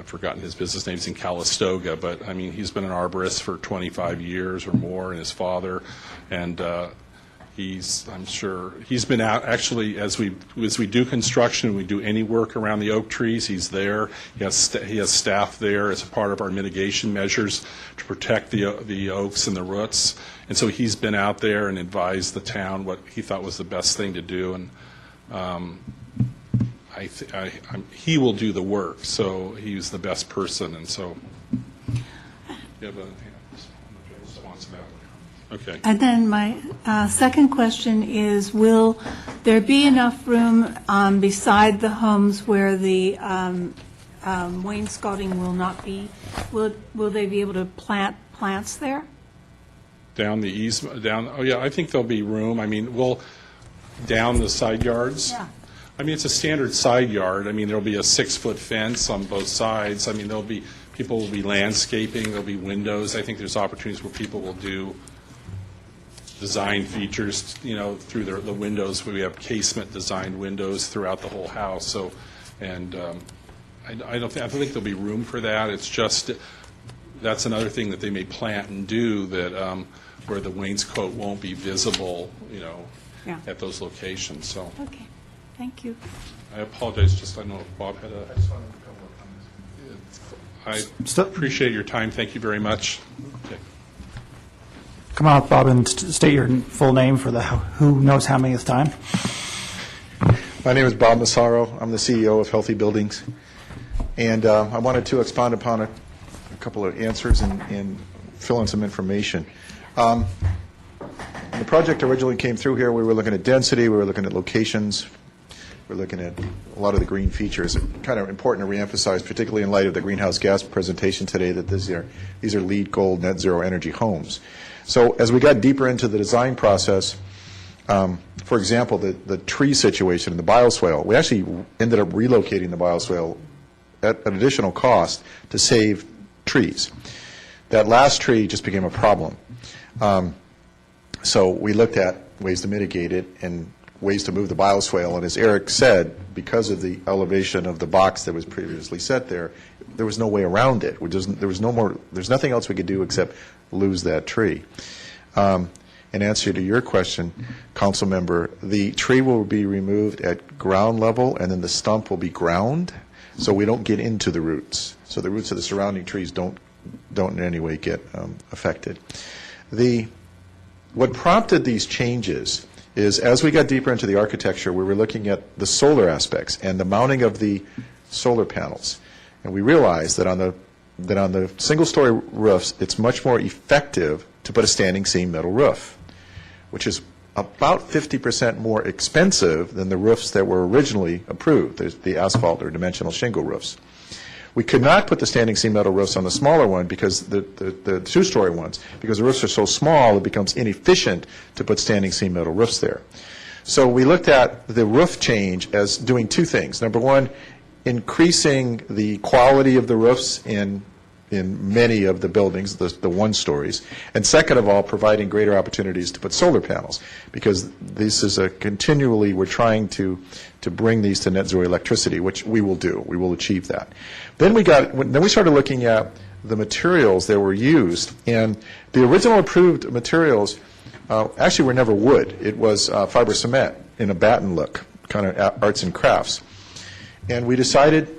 forgotten his business name. He's in Calistoga, but I mean, he's been an arborist for 25 years or more, and his father, and I'm sure he's been out actually as we do construction, we do any work around the oak trees. He's there. He has staff there as a part of our mitigation measures to protect the oaks and the roots. And so he's been out there and advised the town what he thought was the best thing to do. And he will do the work. So he's the best person. And so you have a response to that. Okay. And then my second question is, will there be enough room beside the homes where the wainscoting will not be? Will they be able to plant plants there? Down the easement, oh yeah, I think there'll be room. I mean, down the side yards. Yeah. I mean, it's a standard side yard. I mean, there'll be a 6-foot fence on both sides. I mean, people will be landscaping, there'll be windows. I think there's opportunities where people will do design features, through the windows. We have casement designed windows throughout the whole house. So, and I don't think there'll be room for that. It's just that's another thing that they may plant and do that where the wainscot won't be visible, Yeah. at those locations. So. Okay, thank you. I apologize. Just I don't know if Bob had a. I appreciate your time. Thank you very much. Okay. Come on up, Bob, and state your full name for the who knows how many time. My name is Bob Massaro. I'm the CEO of Healthy Buildings. And I wanted to expound upon a couple of answers and fill in some information. When the project originally came through here, we were looking at density, we were looking at locations, we were looking at a lot of the green features. Kind of important to reemphasize, particularly in light of the greenhouse gas presentation today, that these are LEED Gold net zero energy homes. So as we got deeper into the design process, for example, the tree situation in the bioswale, we actually ended up relocating the bioswale at an additional cost to save trees. That last tree just became a problem. So we looked at ways to mitigate it and ways to move the bioswale. And as Eric said, because of the elevation of the box that was previously set there, there was no way around it. There's nothing else we could do except lose that tree. In answer to your question, Council Member, the tree will be removed at ground level, and then the stump will be ground, so we don't get into the roots. So the roots of the surrounding trees don't in any way get affected. What prompted these changes is, as we got deeper into the architecture, we were looking at the solar aspects and the mounting of the solar panels, and we realized that on the single-story roofs, it's much more effective to put a standing seam metal roof, which is about 50% more expensive than the roofs that were originally approved, the asphalt or dimensional shingle roofs. We could not put the standing seam metal roofs on the smaller one because the two-story ones, because the roofs are so small, it becomes inefficient to put standing seam metal roofs there. So we looked at the roof change as doing two things. Number one, increasing the quality of the roofs in many of the buildings, the one-stories, and second of all, providing greater opportunities to put solar panels, because this is a continually, we're trying to bring these to net zero electricity, which we will do. We will achieve that. Then we started looking at the materials that were used, and the original approved materials actually were never wood. It was fiber cement in a batten look, kind of arts and crafts. And we decided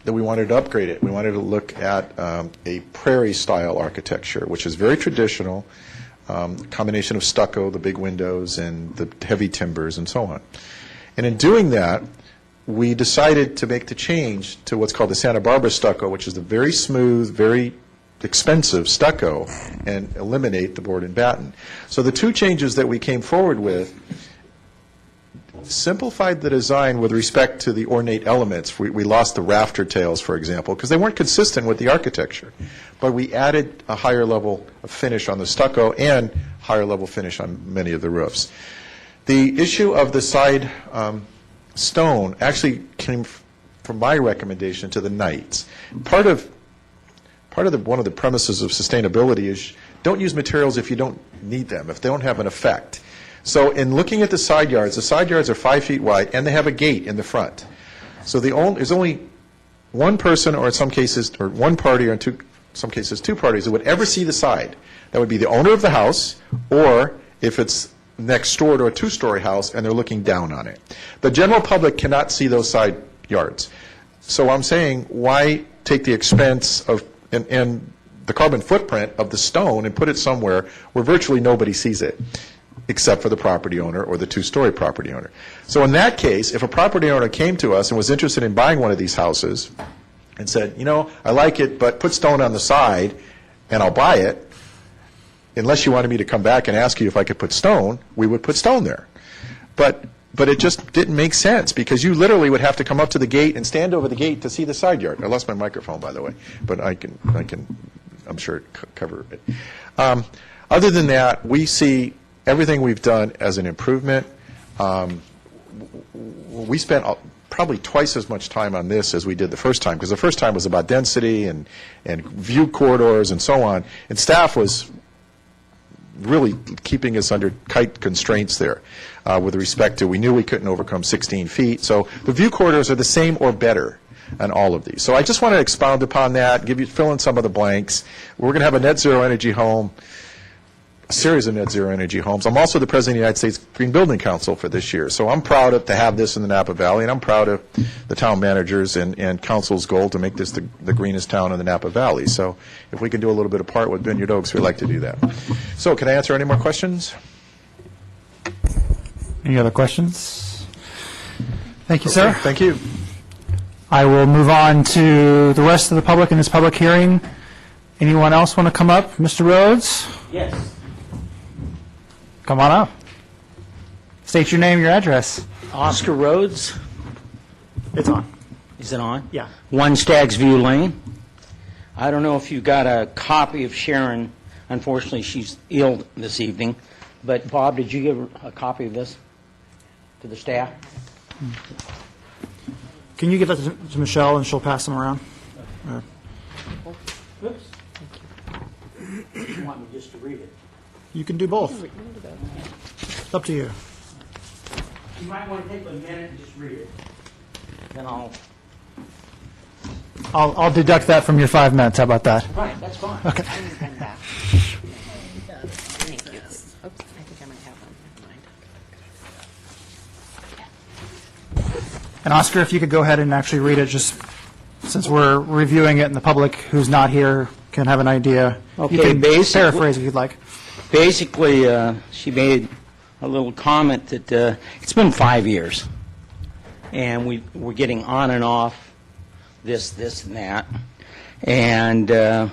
that we wanted to upgrade it. We wanted to look at a prairie-style architecture, which is very traditional, combination of stucco, the big windows, and the heavy timbers, and so on. And in doing that, we decided to make the change to what's called the Santa Barbara stucco, which is the very smooth, very expensive stucco, and eliminate the board and batten. So the two changes that we came forward with simplified the design with respect to the ornate elements. We lost the rafter tails, for example, because they weren't consistent with the architecture. But we added a higher level of finish on the stucco and higher level finish on many of the roofs. The issue of the side stone actually came from my recommendation to the Knights. One of the premises of sustainability is don't use materials if you don't need them, if they don't have an effect. So in looking at the side yards are 5 feet wide, and they have a gate in the front. So there's only one person, or in some cases, or one party, or in some cases two parties, that would ever see the side. That would be the owner of the house, or if it's next door to a two-story house and they're looking down on it. The general public cannot see those side yards. So I'm saying, why take the expense of and the carbon footprint of the stone and put it somewhere where virtually nobody sees it, except for the property owner or the two-story property owner. So in that case, if a property owner came to us and was interested in buying one of these houses and said, you know, I like it, but put stone on the side and I'll buy it, unless you wanted me to come back and ask you if I could put stone, we would put stone there. But it just didn't make sense, because you literally would have to come up to the gate and stand over the gate to see the side yard. I lost my microphone, by the way, but I can I'm sure, cover it. Other than that, we see everything we've done as an improvement. We spent probably twice as much time on this as we did the first time, because the first time was about density and view corridors and so on, and staff was really keeping us under tight constraints there with respect to, we knew we couldn't overcome 16 feet. So the view corridors are the same or better on all of these. So I just want to expound upon that, fill in some of the blanks. We're going to have a net zero energy home, a series of net zero energy homes. I'm also the president of the United States Green Building Council for this year. So I'm proud to have this in the Napa Valley, and I'm proud of the town managers and council's goal to make this the greenest town in the Napa Valley. So if we can do a little bit of part with Vineyard Oaks, we'd like to do that. So can I answer any more questions? Any other questions? Thank you, sir. Thank you. I will move on to the rest of the public in this public hearing. Anyone else want to come up? Mr. Rhodes? Yes. Come on up. State your name, your address. Oscar Rhodes. It's on. Is it on? Yeah. 1 Staggs View Lane. I don't know if you got a copy of Sharon. Unfortunately, she's ill this evening. But Bob, did you give her a copy of this to the staff? Can you give that to Michelle and she'll pass them around? Oops. You want me just to read it? You can do both. It's up to you. You might want to take a minute and just read it. Then I'll deduct that from your 5 minutes. How about that? Right, that's fine. Okay. And Oscar, if you could go ahead and actually read it, just since we're reviewing it and the public who's not here can have an idea. Okay, you can paraphrase if you'd like. Basically, she made a little comment that it's been 5 years, and we're getting on and off this, and that. And the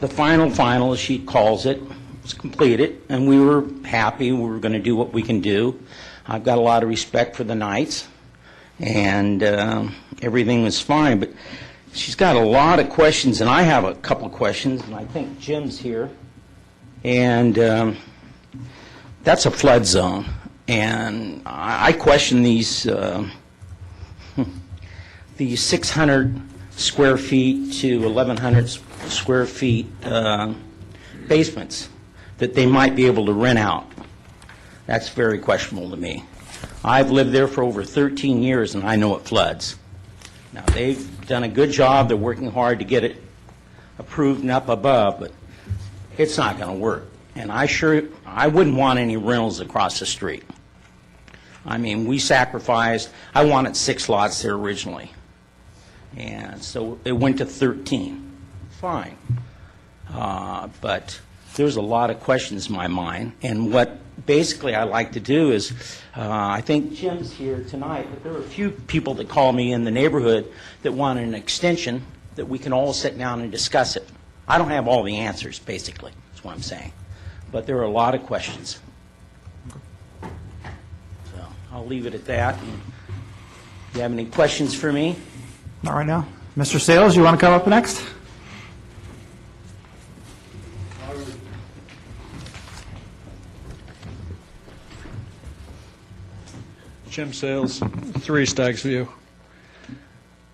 final, as she calls it, was completed, and we were happy. We were going to do what we can do. I've got a lot of respect for the Knights, and everything was fine, but she's got a lot of questions, and I have a couple of questions, and I think Jim's here. And that's a flood zone, and I question these 600 square feet to 1,100 square feet basements that they might be able to rent out. That's very questionable to me. I've lived there for over 13 years, and I know it floods. Now, they've done a good job. They're working hard to get it approved and up above, but it's not going to work. And I wouldn't want any rentals across the street. I mean, we sacrificed, I wanted 6 lots there originally. And so it went to 13. Fine. But there's a lot of questions in my mind. And what basically I like to do is, I think Jim's here tonight, but there are a few people that call me in the neighborhood that want an extension that we can all sit down and discuss it. I don't have all the answers, basically, is what I'm saying. But there are a lot of questions. So I'll leave it at that. And if you have any questions for me? Not right now. Mr. Sales, you want to come up next? Jim Sales, 3 Staggs View.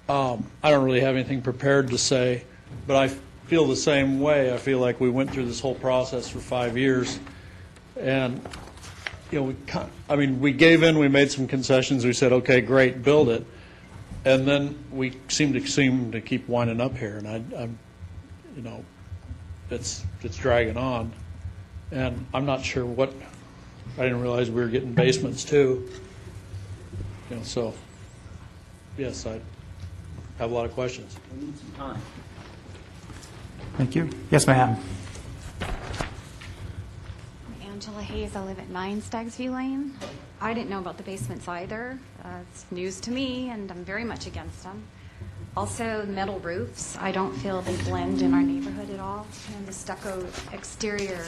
I don't really have anything prepared to say, but I feel the same way. I feel like we went through this whole process for 5 years, and we gave in. We made some concessions. We said, "Okay, great, build it," and then we seem to keep winding up here, and it's dragging on, and I'm not sure what. I didn't realize we were getting basements too. So, yes, I have a lot of questions. We need some time. Thank you. Yes, ma'am. Angela Hayes, I live at 9 Staggs View Lane. I didn't know about the basements either. It's news to me, and I'm very much against them. Also, metal roofs, I don't feel they blend in our neighborhood at all. And the stucco exterior,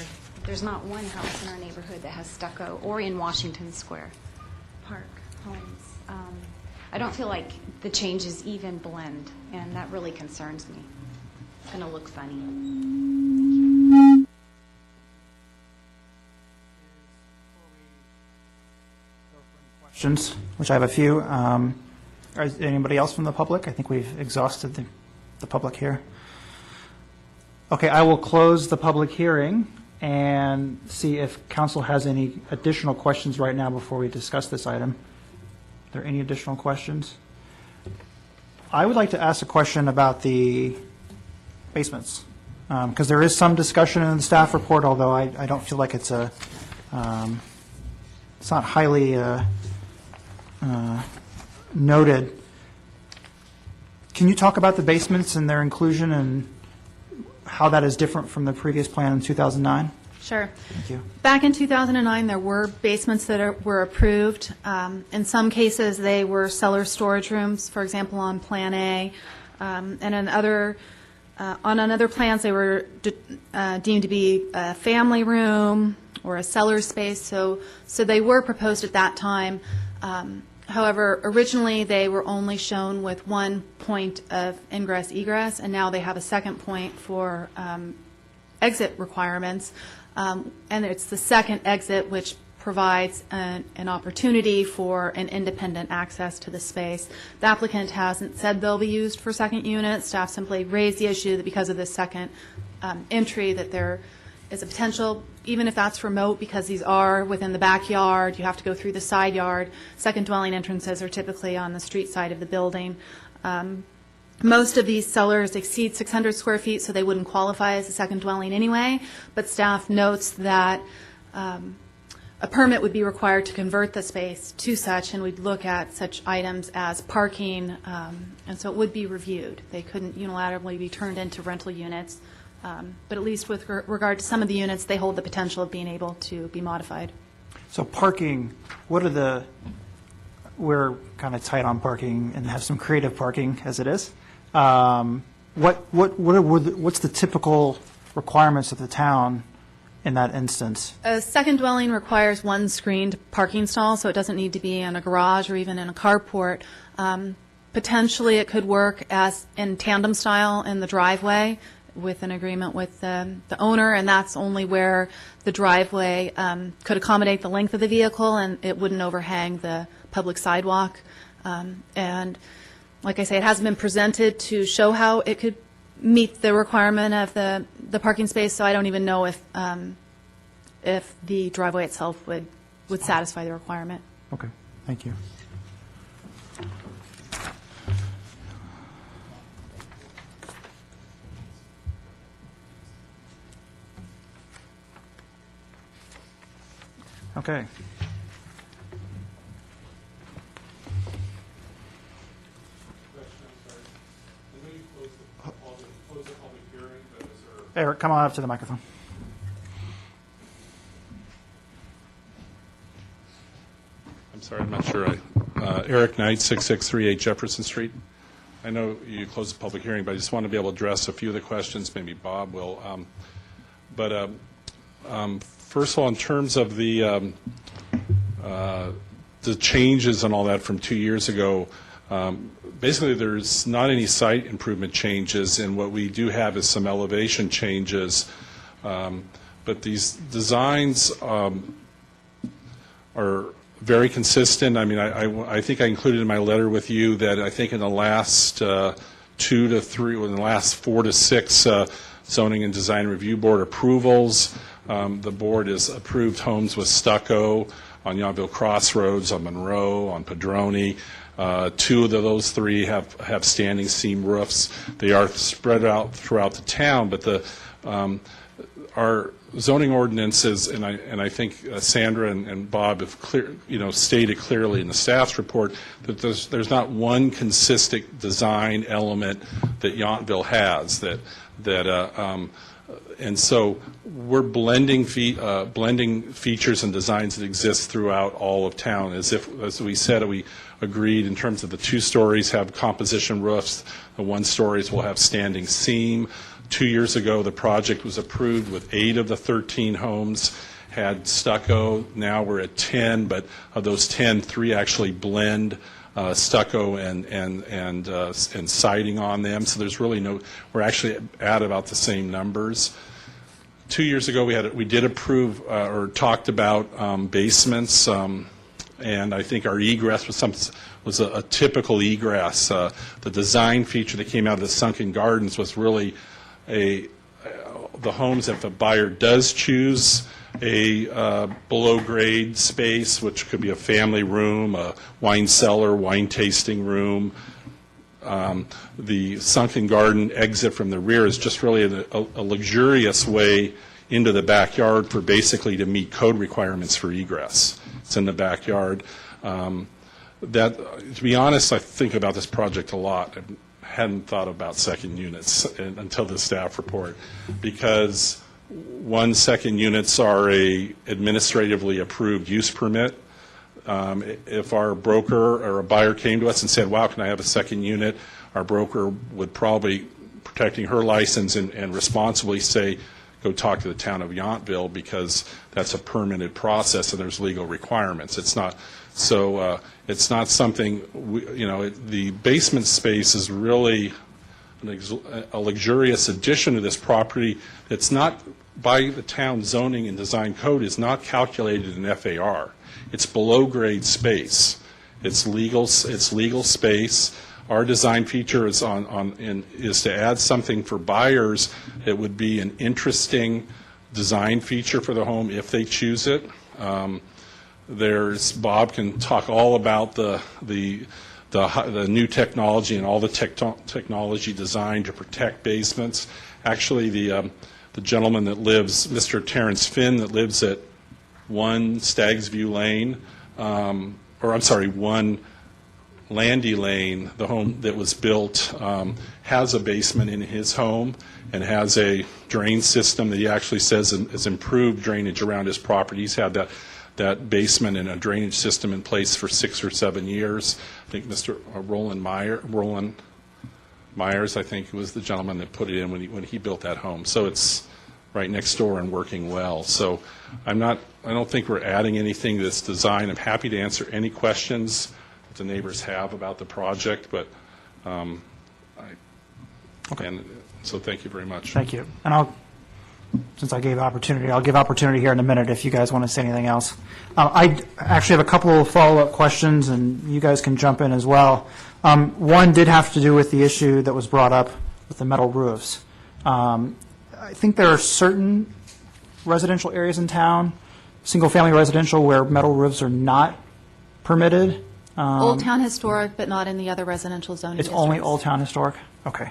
there's not one house in our neighborhood that has stucco, or in Washington Square Park homes. I don't feel like the changes even blend, and that really concerns me. It's going to look funny. Questions, which I have a few. Is anybody else from the public? I think we've exhausted the public here. Okay, I will close the public hearing and see if council has any additional questions right now before we discuss this item. Are there any additional questions? I would like to ask a question about the basements, because there is some discussion in the staff report, although I don't feel like it's it's not highly noted. Can you talk about the basements and their inclusion and how that is different from the previous plan in 2009? Sure. Thank you. Back in 2009, there were basements that were approved. In some cases, they were cellar storage rooms, for example, on Plan A. And on other plans, they were deemed to be a family room or a cellar space. So they were proposed at that time. However, originally, they were only shown with one point of ingress-egress, and now they have a second point for exit requirements. And it's the second exit which provides an opportunity for an independent access to the space. The applicant hasn't said they'll be used for second units. Staff simply raised the issue that because of this second entry that there is a potential, even if that's remote, because these are within the backyard, you have to go through the side yard. Second dwelling entrances are typically on the street side of the building. Most of these cellars exceed 600 square feet, so they wouldn't qualify as a second dwelling anyway, but staff notes that a permit would be required to convert the space to such, and we'd look at such items as parking, and so it would be reviewed. They couldn't unilaterally be turned into rental units, but at least with regard to some of the units, they hold the potential of being able to be modified. So parking, we're kind of tight on parking and have some creative parking as it is. What's the typical requirements of the town in that instance? A second dwelling requires one screened parking stall, so it doesn't need to be in a garage or even in a carport. Potentially, it could work as in tandem style in the driveway with an agreement with the owner, and that's only where the driveway could accommodate the length of the vehicle and it wouldn't overhang the public sidewalk. And like I say, it hasn't been presented to show how it could meet the requirement of the parking space, so I don't even know if the driveway itself would satisfy the requirement. Okay, thank you. Okay. Eric, come on up to the microphone. I'm sorry, I'm not sure. Eric Knight, 6638 Jefferson Street. I know you closed the public hearing, but I just want to be able to address a few of the questions. Maybe Bob will. First of all, in terms of the changes and all that from 2 years ago, basically there's not any site improvement changes, and what we do have is some elevation changes. But these designs are very consistent. I mean, I think I included in my letter with you that I think in the last 2 to 3, or in the last 4 to 6 zoning and design review board approvals, the board has approved homes with stucco on Yountville Crossroads, on Monroe, on Padrone. 2 of those 3 have standing seam roofs. They are spread out throughout the town, but our zoning ordinances, and I think Sandra and Bob have stated clearly in the staff's report that there's not one consistent design element that Yountville has and so we're blending features and designs that exist throughout all of town. As we said, we agreed in terms of the 2 stories have composition roofs, the 1 stories will have standing seam. 2 years ago, the project was approved with 8 of the 13 homes had stucco. Now we're at 10, but of those 10, 3 actually blend stucco and siding on them. So there's really we're actually at about the same numbers. 2 years ago, we did approve or talked about basements, and I think our egress was a typical egress. The design feature that came out of the Sunken Gardens was really the homes, if a buyer does choose a below-grade space, which could be a family room, a wine cellar, wine tasting room. The Sunken Garden exit from the rear is just really a luxurious way into the backyard for basically to meet code requirements for egress. It's in the backyard. To be honest, I think about this project a lot. I hadn't thought about second units until the staff report, because 1 second units are a administratively approved use permit. If our broker or a buyer came to us and said, wow, can I have a second unit, our broker would probably, protecting her license and responsibly say, go talk to the town of Yountville, because that's a permitted process and there's legal requirements. It's not something, the basement space is really a luxurious addition to this property that's not, by the town zoning and design code, is not calculated in FAR. It's below grade space. It's legal space. Our design feature is is to add something for buyers that would be an interesting design feature for the home if they choose it. Bob can talk all about the new technology and all the technology designed to protect basements. Actually, the gentleman that lives, Mr. Terrence Finn, that lives at 1 Staggs View Lane, 1 Landy Lane, the home that was built, has a basement in his home and has a drain system that he actually says has improved drainage around his property. He's had that basement and a drainage system in place for 6 or 7 years. I think Mr. Roland Myers, I think, was the gentleman that put it in when he built that home. So it's right next door and working well. So I don't think we're adding anything to this design. I'm happy to answer any questions the neighbors have about the project, but and so thank you very much. Thank you. And since I gave opportunity, I'll give opportunity here in a minute if you guys want to say anything else. I actually have a couple of follow-up questions, and you guys can jump in as well. One did have to do with the issue that was brought up with the metal roofs. I think there are certain residential areas in town, single-family residential, where metal roofs are not permitted. Old Town Historic, but not in the other residential zoning It's districts. only Old Town Historic? Okay.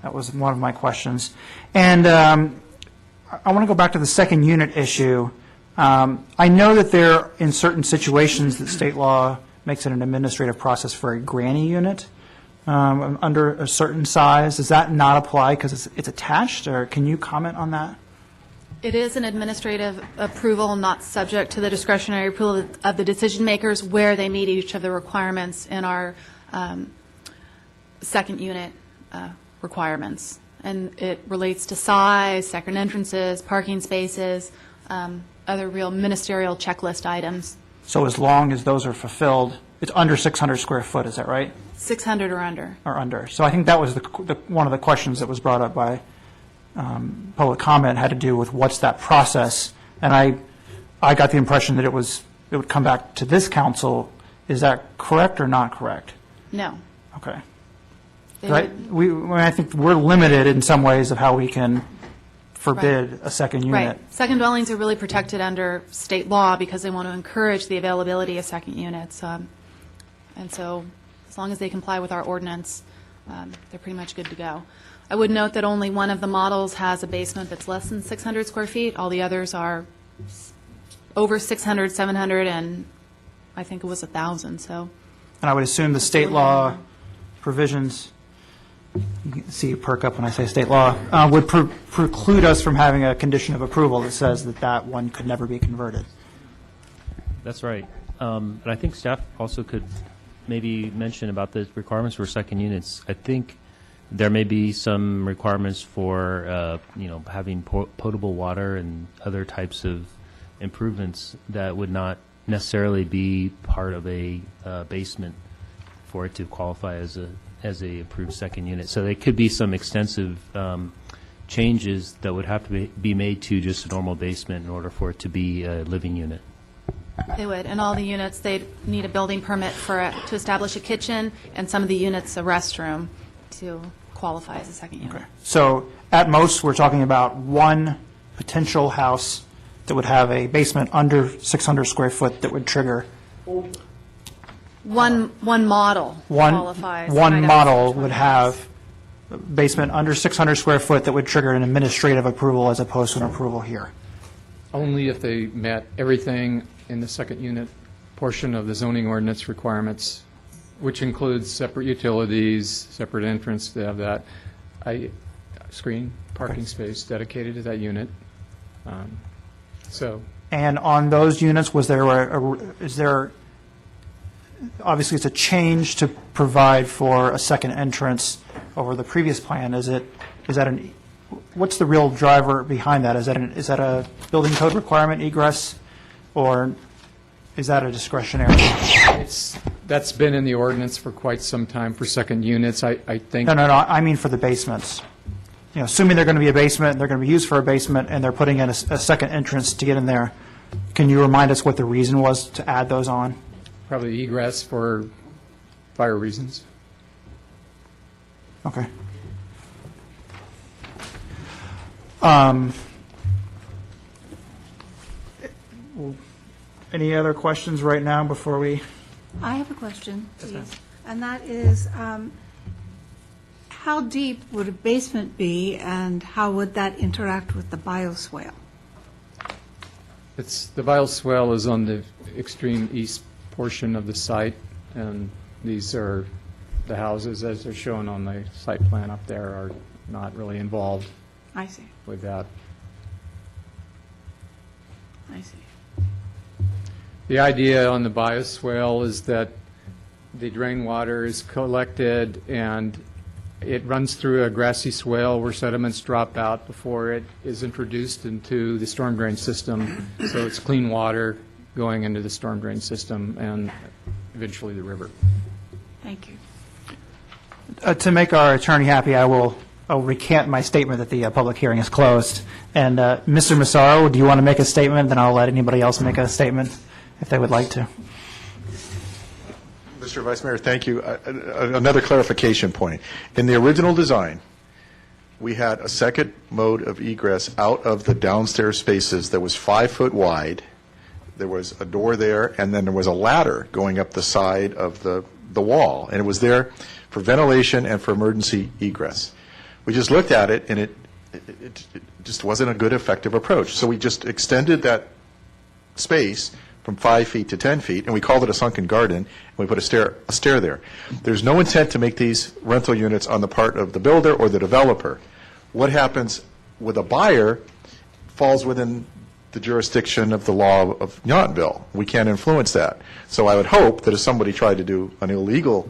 That was one of my questions. And I want to go back to the second unit issue. I know that there, in certain situations, that state law makes it an administrative process for a granny unit under a certain size. Does that not apply because it's attached, or can you comment on that? It is an administrative approval, not subject to the discretionary approval of the decision makers where they meet each of the requirements in our second unit requirements. And it relates to size, second entrances, parking spaces, other real ministerial checklist items. So as long as those are fulfilled, it's under 600 square foot, is that right? 600 or under. Or under. So I think that was one of the questions that was brought up by public comment, had to do with what's that process. And I got the impression that it would come back to this council. Is that correct or not correct? No. Okay. They Right? would- I think we're limited in some ways of how we can forbid a second unit. Right. Second dwellings are really protected under state law because they want to encourage the availability of second units. And so as long as they comply with our ordinance, they're pretty much good to go. I would note that only one of the models has a basement that's less than 600 square feet. All the others are over 600, 700, and I think it was 1,000, so. And I would assume the state law provisions, you can see you perk up when I say state law, would preclude us from having a condition of approval that says that one could never be converted. That's right. And I think staff also could maybe mention about the requirements for second units. I think there may be some requirements for, having potable water and other types of improvements that would not necessarily be part of a basement for it to qualify as a approved second unit. So there could be some extensive changes that would have to be made to just a normal basement in order for it to be a living unit. They would. And all the units, they'd need a building permit to establish a kitchen, and some of the units, a restroom, to qualify as a second unit. So at most, we're talking about one potential house that would have a basement under 600 square foot that would trigger. One model qualifies. One right model up to would have a basement under 600 square foot that would trigger an administrative approval as opposed to an approval here. Only if they met everything in the second unit portion of the zoning ordinance requirements, which includes separate utilities, separate entrance to have that, screen, parking space dedicated to that unit. And on those units, was there is there, obviously it's a change to provide for a second entrance over the previous plan. What's the real driver behind that? Is that a building code requirement, egress, or is that a discretionary? That's been in the ordinance for quite some time for second units, I think. No, I mean for the basements. Assuming they're going to be a basement, they're going to be used for a basement, and they're putting in a second entrance to get in there. Can you remind us what the reason was to add those on? Probably egress for fire reasons. Okay. Any other questions right now before we? I have a question, please. And that is, how deep would a basement be, and how would that interact with the bioswale? The bioswale is on the extreme east portion of the site, and these are the houses, as they're shown on the site plan up there, are not really involved I see. with that. I see. The idea on the bioswale is that the drain water is collected and it runs through a grassy swale where sediments drop out before it is introduced into the storm drain system. So it's clean water going into the storm drain system and eventually the river. Thank you. To make our attorney happy, I'll recant my statement that the public hearing is closed. And Mr. Massaro, do you want to make a statement? Then I'll let anybody else make a statement if they would like to. Mr. Vice Mayor, thank you. Another clarification point. In the original design, we had a second mode of egress out of the downstairs spaces that was 5 foot wide. There was a door there, and then there was a ladder going up the side of the wall. And it was there for ventilation and for emergency egress. We just looked at it, and it just wasn't a good, effective approach. So we just extended that space from 5 feet to 10 feet, and we called it a sunken garden, and we put a stair there. There's no intent to make these rental units on the part of the builder or the developer. What happens with a buyer falls within the jurisdiction of the law of Yountville. We can't influence that. So I would hope that if somebody tried to do an illegal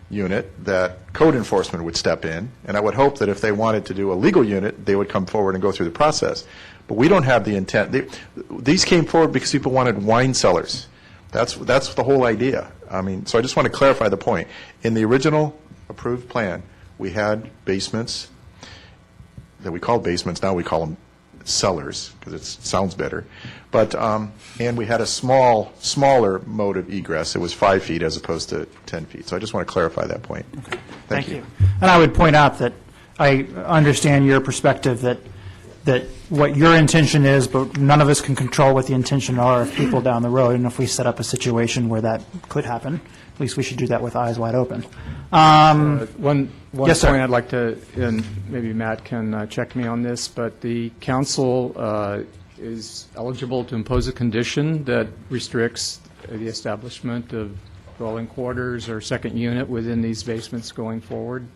unit, that code enforcement would step in, and I would hope that if they wanted to do a legal unit, they would come forward and go through the process. But we don't have the intent. These came forward because people wanted wine cellars. That's the whole idea. I mean, so I just want to clarify the point. In the original approved plan, we had basements that we called basements. Now we call them cellars because it sounds better. But and we had a smaller mode of egress. It was 5 feet as opposed to 10 feet. So I just want to clarify that point. Okay. Thank you. And I would point out that I understand your perspective that what your intention is, but none of us can control what the intention are of people down the road. And if we set up a situation where that could happen, at least we should do that with eyes wide open. One yes, sir. point I'd like to, and maybe Matt can check me on this, but the council is eligible to impose a condition that restricts the establishment of dwelling quarters or second unit within these basements going forward,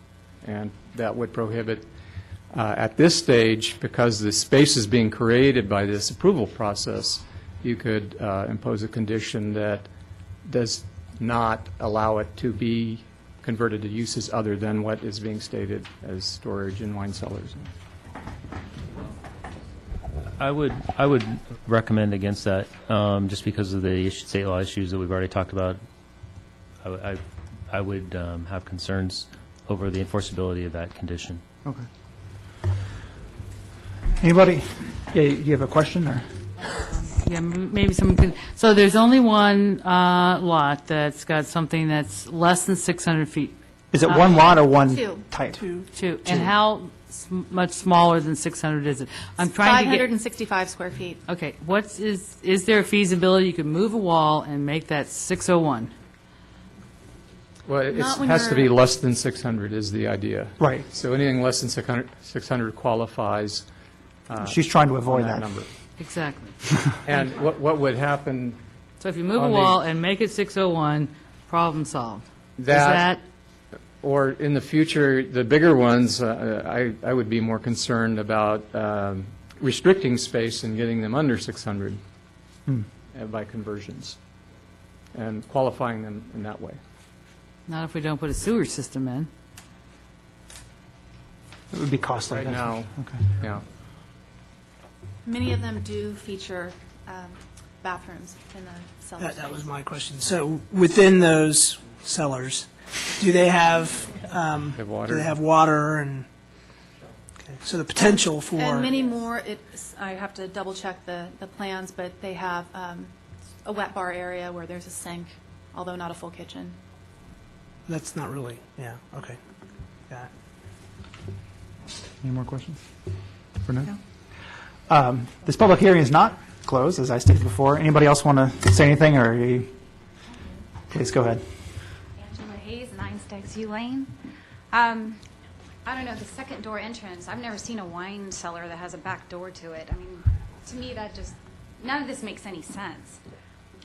and that would prohibit at this stage, because the space is being created by this approval process, you could impose a condition that does not allow it to be converted to uses other than what is being stated as storage and wine cellars. I would recommend against that, just because of the state law issues that we've already talked about. I would have concerns over the enforceability of that condition. Okay. Anybody? Yeah, you have a question, or? Yeah, maybe someone could, so there's only one lot that's got something that's less than 600 feet. Is it one lot or one Two. type? Two. And how much smaller than 600 is it? I'm trying to get. 565 square feet. Okay, is there a feasibility you could move a wall and make that 601? Well, it Not when has to you're- be less than 600 is the idea. Right. So anything less than 600 qualifies. She's trying to avoid on that. number. Exactly. And what would happen? So if you move a on the- wall and make it 601, problem solved. Is That, or in the future, the bigger ones, I would be more concerned about restricting space and getting them under 600 by conversions and qualifying them in that way. Not if we don't put a sewer system in. It would be costly. Right now, Okay. yeah. Many of them do feature bathrooms in the cellars. That was my question. So within those cellars, do they have water. Do they have water and? Okay. So the potential for. And many more, I have to double check the plans, but they have a wet bar area where there's a sink, although not a full kitchen. That's not really. Yeah. Okay. Got it. Any more questions for now? This public hearing is not closed, as I stated before. Anybody else want to say anything, or please go ahead. Angela Hayes, 9 Stags View Lane. I don't know, the second door entrance, I've never seen a wine cellar that has a back door to it. I mean, to me, that just, none of this makes any sense.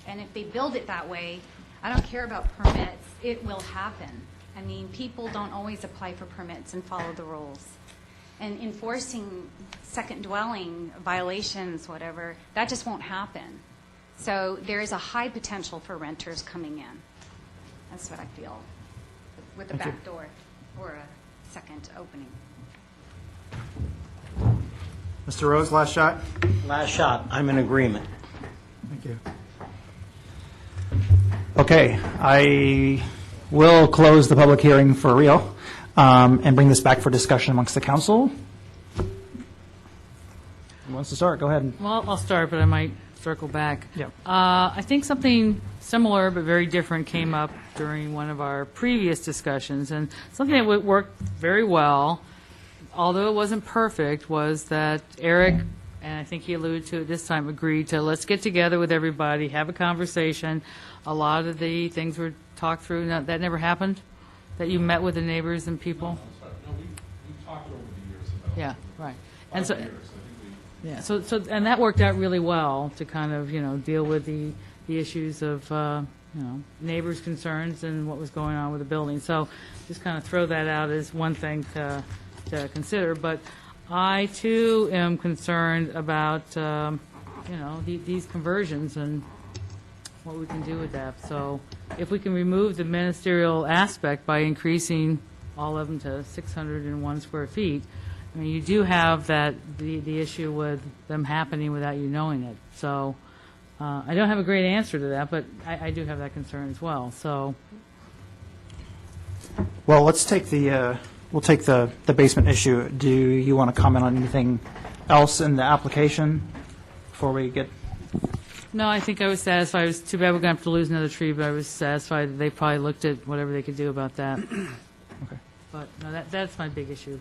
And if they build it that way, I don't care about permits, it will happen. I mean, people don't always apply for permits and follow the rules. And enforcing second dwelling violations, whatever, that just won't happen. So there is a high potential for renters coming in. That's what I feel with the back door or a second opening. Mr. Rose, last shot. Last shot, I'm in agreement. Thank you. Okay, I we'll close the public hearing for real and bring this back for discussion amongst the council. Who wants to start? Go ahead. Well, I'll start, but I might circle back. Yep. I think something similar but very different came up during one of our previous discussions, and something that worked very well, although it wasn't perfect, was that Eric, and I think he alluded to it this time, agreed to let's get together with everybody, have a conversation. A lot of the things were talked through. Now, that never happened? That you met with the neighbors and people? No, we talked over the years about Yeah, right. And 5 so, years. I think we yeah, so and that worked out really well to kind of, deal with the issues of, neighbors' concerns and what was going on with the building. So just kind of throw that out as one thing to consider. But I, too, am concerned about, these conversions and what we can do with that. So if we can remove the ministerial aspect by increasing all of them to 601 square feet, I mean, you do have the issue with them happening without you knowing it. So I don't have a great answer to that, but I do have that concern as well. So, Well, let's take we'll take the basement issue. Do you want to comment on anything else in the application before we get? no, I think I was satisfied. It was too bad we're going to have to lose another tree, but I was satisfied that they probably looked at whatever they could do about that. Okay. But no, that's my big issue.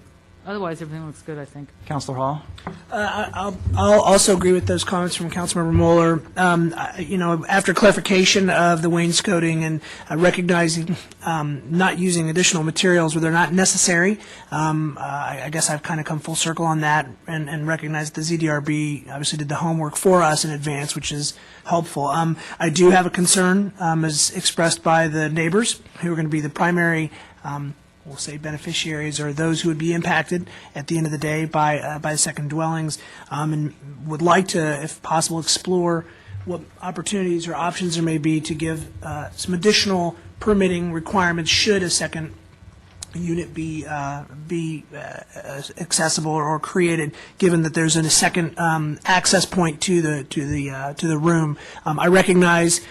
Otherwise, everything looks good, I think. Councilor Hall? I'll also agree with those comments from Councilmember Moeller. After clarification of the wainscoting and recognizing not using additional materials where they're not necessary, I guess I've kind of come full circle on that and recognized the ZDRB obviously did the homework for us in advance, which is helpful. I do have a concern, as expressed by the neighbors, who are going to be the primary we'll say beneficiaries, or those who would be impacted at the end of the day by second dwellings, and would like to, if possible, explore what opportunities or options there may be to give some additional permitting requirements should a second unit be accessible or created, given that there's a second access point to the room. I recognize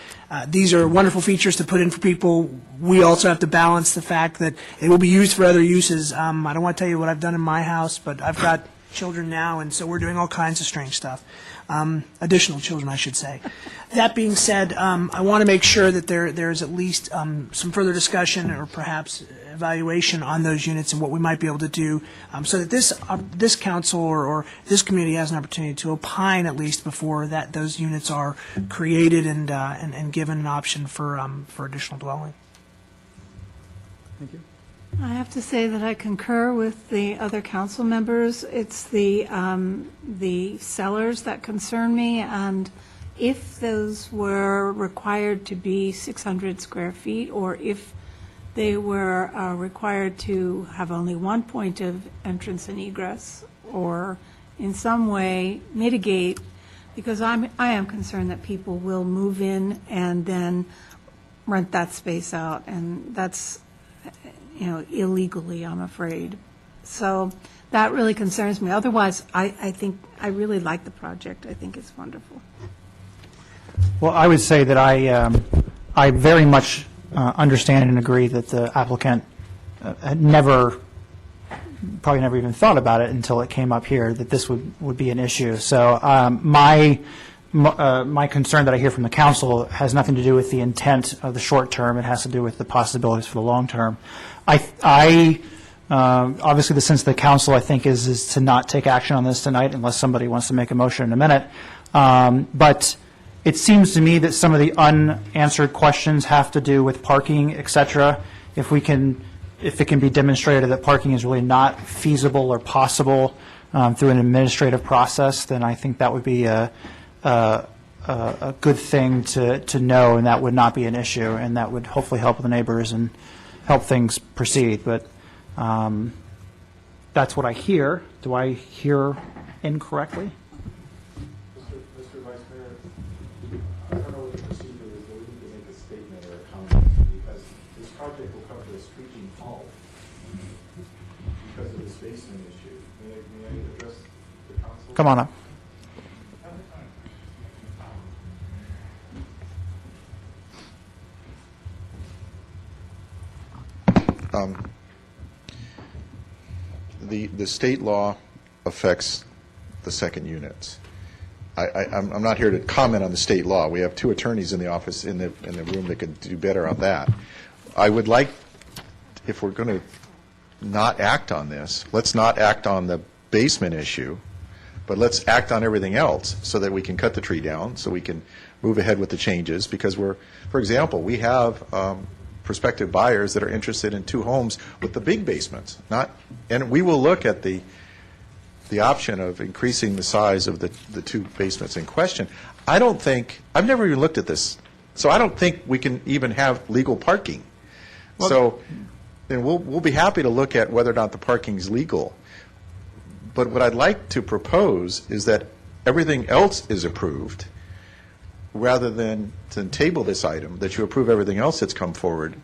these are wonderful features to put in for people. We also have to balance the fact that it will be used for other uses. I don't want to tell you what I've done in my house, but I've got children now, and so we're doing all kinds of strange stuff. Additional children, I should say. That being said, I want to make sure that there is at least some further discussion or perhaps evaluation on those units and what we might be able to do, so that this council or this community has an opportunity to opine at least before those units are created and given an option for additional dwelling. Thank you. I have to say that I concur with the other council members. It's the cellars that concern me, and if those were required to be 600 square feet, or if they were required to have only one point of entrance and egress, or in some way mitigate, because I am concerned that people will move in and then rent that space out, and that's illegally, I'm afraid. So that really concerns me. Otherwise, I think I really like the project. I think it's wonderful. Well, I would say that I very much understand and agree that the applicant had probably never even thought about it until it came up here, that this would be an issue. So my concern that I hear from the council has nothing to do with the intent of the short term. It has to do with the possibilities for the long term. Obviously, the sense of the council, I think, is to not take action on this tonight unless somebody wants to make a motion in a minute. But it seems to me that some of the unanswered questions have to do with parking, et cetera. If it can be demonstrated that parking is really not feasible or possible through an administrative process, then I think that would be a good thing to know, and that would not be an issue, and that would hopefully help the neighbors and help things proceed. But that's what I hear. Do I hear incorrectly? Mr. Vice Mayor, I don't know what the procedure is, but we need to make a statement or a comment, because this project will come to a screeching halt because of this basement issue. May I address the council? Come on up. the state law affects the second units. I'm not here to comment on the state law. We have two attorneys in the office, in the room that could do better on that. I would like, if we're going to not act on this, let's not act on the basement issue, but let's act on everything else so that we can cut the tree down, so we can move ahead with the changes, because for example, we have prospective buyers that are interested in 2 homes with the big basements, and we will look at the option of increasing the size of the 2 basements in question. I've never even looked at this, so I don't think we can even have legal parking. And we'll be happy to look at whether or not the parking is legal. But what I'd like to propose is that everything else is approved, rather than to table this item, that you approve everything else that's come forward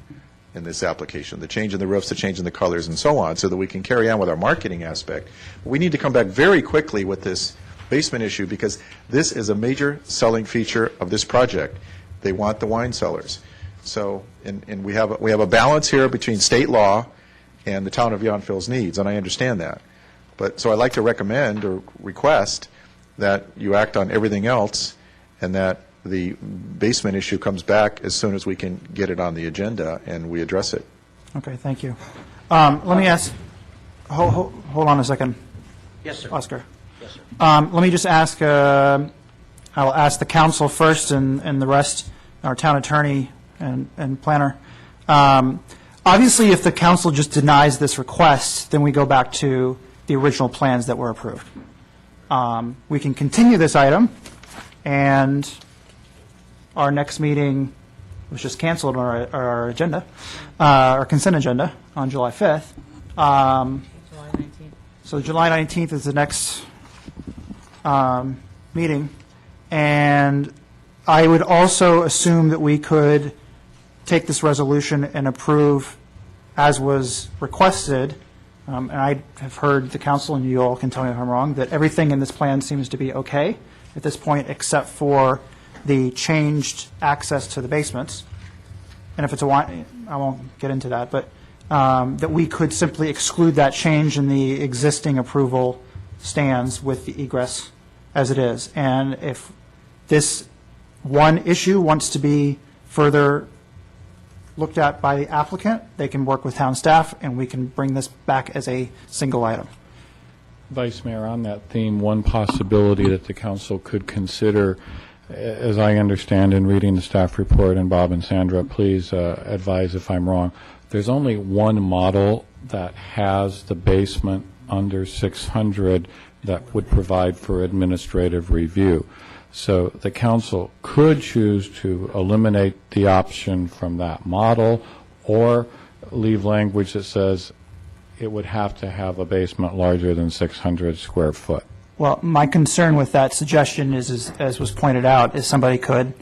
in this application, the change in the roofs, the change in the colors, and so on, so that we can carry on with our marketing aspect. We need to come back very quickly with this basement issue, because this is a major selling feature of this project. They want the wine cellars. So, and we have a balance here between state law and the town of Yountville's needs, and I understand that. So I'd like to recommend or request that you act on everything else, and that the basement issue comes back as soon as we can get it on the agenda and we address it. Okay, thank you. Let me ask, hold on a second. Yes, sir. Oscar. Yes, sir. Let me just ask, I'll ask the council first and the rest, our town attorney and planner. Obviously, if the council just denies this request, then we go back to the original plans that were approved. We can continue this item, and our next meeting was just canceled on our agenda, our consent agenda on July 5th. July 19th. So July 19th is the next meeting. And I would also assume that we could take this resolution and approve as was requested. And I have heard the council, and you all can tell me if I'm wrong, that everything in this plan seems to be okay at this point, except for the changed access to the basements. And if it's a wine, I won't get into that, but that we could simply exclude that change in the existing approval stands with the egress as it is. And if this one issue wants to be further looked at by the applicant, they can work with town staff, and we can bring this back as a single item. Vice Mayor, on that theme, one possibility that the council could consider, as I understand in reading the staff report, and Bob and Sandra, please advise if I'm wrong, there's only one model that has the basement under 600 that would provide for administrative review. So the council could choose to eliminate the option from that model, or leave language that says it would have to have a basement larger than 600 square foot. Well, my concern with that suggestion is, as was pointed out, is somebody could,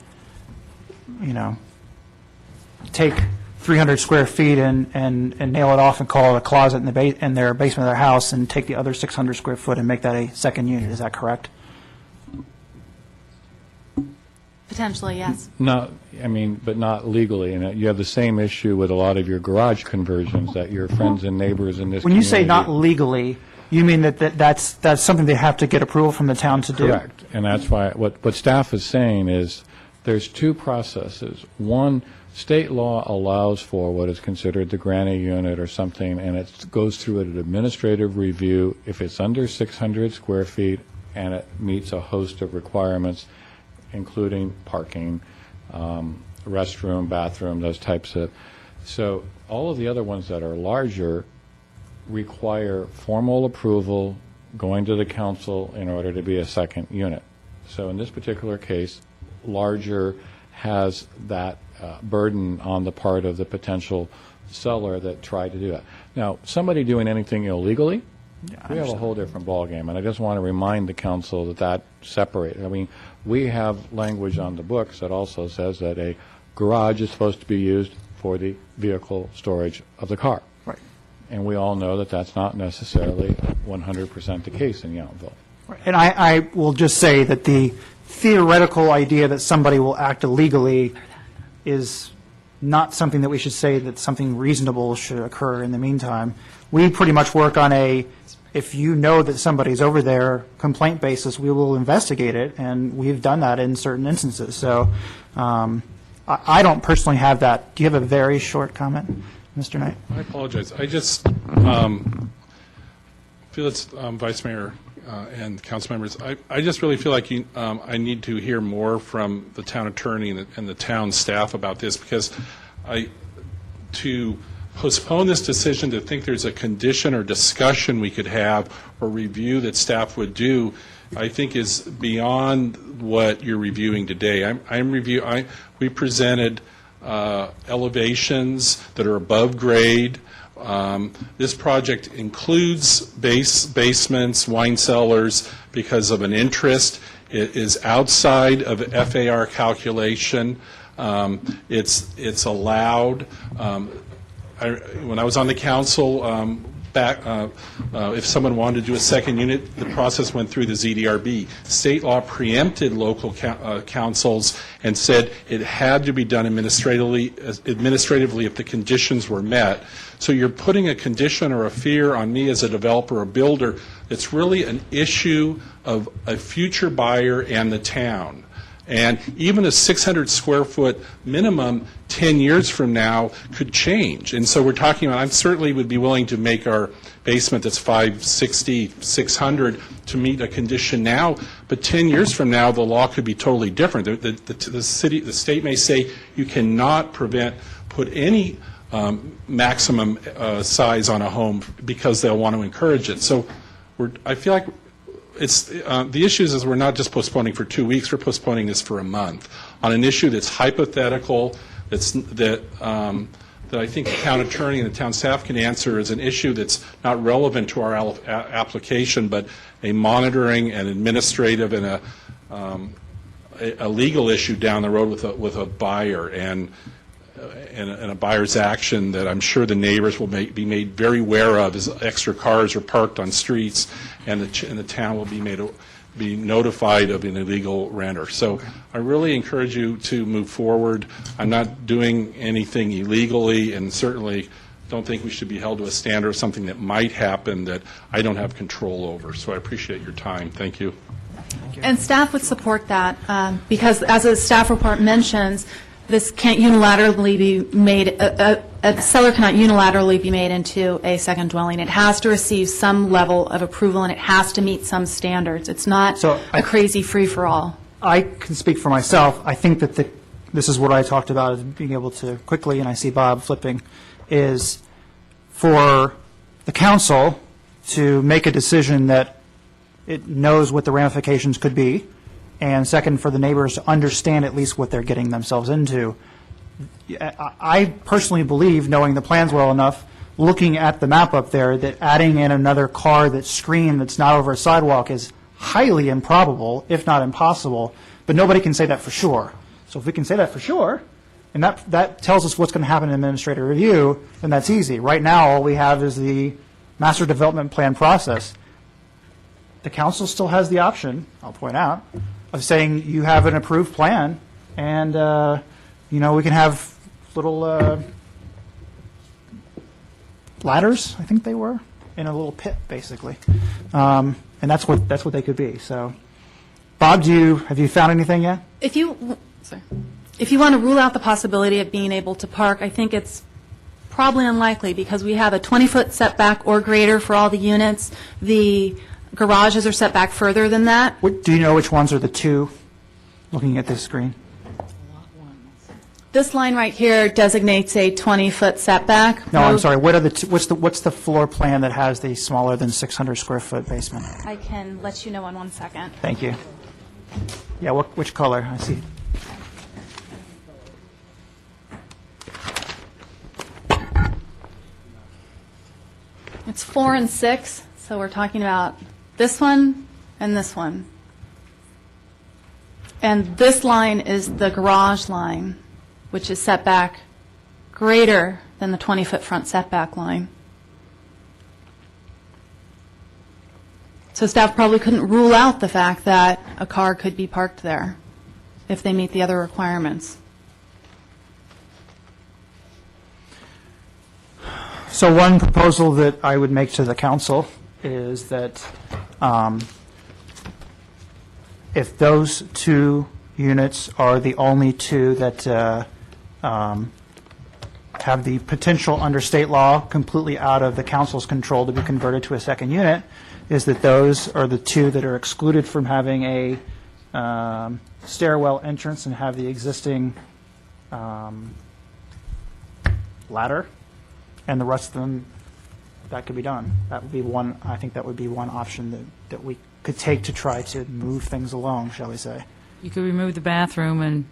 take 300 square feet and nail it off and call it a closet in their basement of their house, and take the other 600 square foot and make that a second unit. Is that correct? Potentially, yes. But not legally. And you have the same issue with a lot of your garage conversions that your friends and neighbors in this When you say community- not legally, you mean that's something they have to get approval from the town to do? Correct. And that's why, what staff is saying is, there's two processes. One, state law allows for what is considered the granny unit or something, and it goes through an administrative review. If it's under 600 square feet and it meets a host of requirements, including parking, restroom, bathroom, those types of. So all of the other ones that are larger require formal approval, going to the council in order to be a second unit. So in this particular case, larger has that burden on the part of the potential seller that tried to do it. Now, somebody doing anything illegally, we have a whole different ballgame, and I just want to remind the council that separates. I mean, we have language on the books that also says that a garage is supposed to be used for the vehicle storage of the car. Right. And we all know that that's not necessarily 100% the case in Yountville. Right. And I will just say that the theoretical idea that somebody will act illegally is not something that we should say that something reasonable should occur in the meantime. We pretty much work on a, if you know that somebody's over there, complaint basis, we will investigate it, and we've done that in certain instances. So I don't personally have that. Do you have a very short comment, Mr. Knight? I apologize. I just feel it's Vice Mayor and council members. I just really feel like I need to hear more from the town attorney and the town staff about this, because to postpone this decision, to think there's a condition or discussion we could have or review that staff would do, I think is beyond what you're reviewing today. We presented elevations that are above grade. This project includes basements, wine cellars because of an interest. It is outside of FAR calculation. It's allowed. When I was on the council, if someone wanted to do a second unit, the process went through the ZDRB. State law preempted local councils and said it had to be done administratively if the conditions were met. So you're putting a condition or a fear on me as a developer or builder that's really an issue of a future buyer and the town. And even a 600 square foot minimum 10 years from now could change. And so we're talking about, I certainly would be willing to make our basement that's 560, 600 to meet a condition now, but 10 years from now the law could be totally different. The state may say you cannot put any maximum size on a home because they'll want to encourage it. So I feel like it's the issue is we're not just postponing for 2 weeks, we're postponing this for a month on an issue that's hypothetical, that I think the town attorney and the town staff can answer as an issue that's not relevant to our application, but a monitoring and administrative and a legal issue down the road with a buyer and a buyer's action that I'm sure the neighbors will be made very aware of as extra cars are parked on streets, and the town will be notified of an illegal renter. So I really encourage you to move forward. I'm not doing anything illegally, and certainly don't think we should be held to a standard of something that might happen that I don't have control over. So I appreciate your time. Thank you. And staff would support that because, as the staff report mentions, this can't unilaterally be made, a seller cannot unilaterally be made into a second dwelling. It has to receive some level of approval, and it has to meet some standards. It's not a crazy free-for-all. I can speak for myself. I think that this is what I talked about, is being able to quickly, and I see Bob flipping, is for the council to make a decision that it knows what the ramifications could be, and second, for the neighbors to understand at least what they're getting themselves into. I personally believe, knowing the plans well enough, looking at the map up there, that adding in another car that's screened that's not over a sidewalk is highly improbable, if not impossible, but nobody can say that for sure. So if we can say that for sure, and that tells us what's going to happen in administrative review, then that's easy. Right now, all we have is the master development plan process. The council still has the option, I'll point out, of saying you have an approved plan, and we can have little ladders, I think they were, in a little pit, basically, and that's what they could be. So, Bob, have you found anything yet? If you want to rule out the possibility of being able to park, I think it's probably unlikely, because we have a 20-foot setback or greater for all the units. The garages are set back further than that. Do you know which ones are the two, looking at this screen? This line right here designates a 20-foot setback. No, I'm sorry. What are what's the floor plan that has the smaller than 600 square foot basement? I can let you know in 1 second. Thank you. Yeah, which color? I see. It's 4 and 6, so we're talking about this one and this one. And this line is the garage line, which is set back greater than the 20-foot front setback line. So staff probably couldn't rule out the fact that a car could be parked there if they meet the other requirements. So one proposal that I would make to the council is that if those two units are the only two that have the potential under state law completely out of the council's control to be converted to a second unit, is that those are the two that are excluded from having a stairwell entrance and have the existing ladder, and the rest of them, that could be done. That would be one, I think that would be one option that we could take to try to move things along, shall we say. You could remove the bathroom, and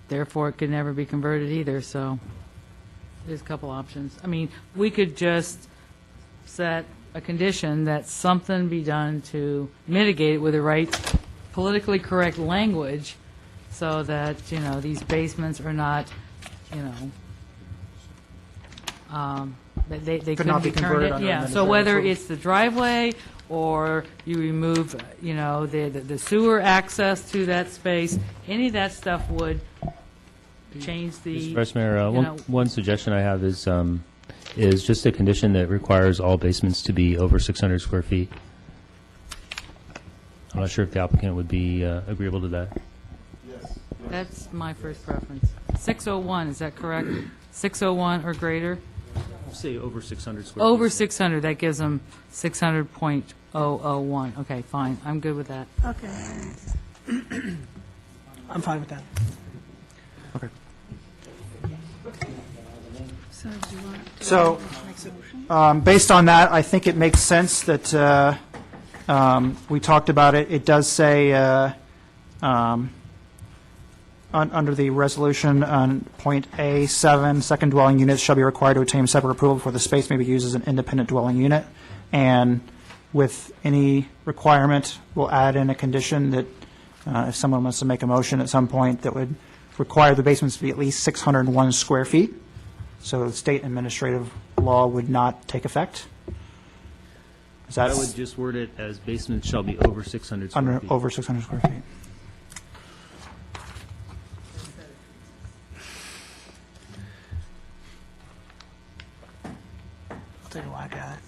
therefore it could never be converted either, so there's a couple options. I mean, we could just set a condition that something be done to mitigate it with the right politically correct language so that, you know, these basements are not, you know, they Could couldn't not be be converted turned in. under Yeah, so administrative whether approval. it's the driveway or you remove, you know, the sewer access to that space, any of that stuff would change the, Mr. Vice Mayor, you know, one suggestion I have is just a condition that requires all basements to be over 600 square feet. I'm not sure if the applicant would be agreeable to that. that's my first preference. 601, is that correct? 601 or greater? Say over 600 square Over feet. 600, that gives them 600.001. Okay, fine, I'm good with that. Okay. I'm fine with that. So, based on that, I think it makes sense that we talked about it. It does say, under the resolution on point A7, second dwelling units shall be required to obtain separate approval before the space may be used as an independent dwelling unit. And with any requirement, we'll add in a condition that if someone wants to make a motion at some point, that would require the basements to be at least 601 square feet. So the state administrative law would not take effect. Is that I would just word it as basements shall be over 600 square feet. over 600 square feet? I'll take a whack at it.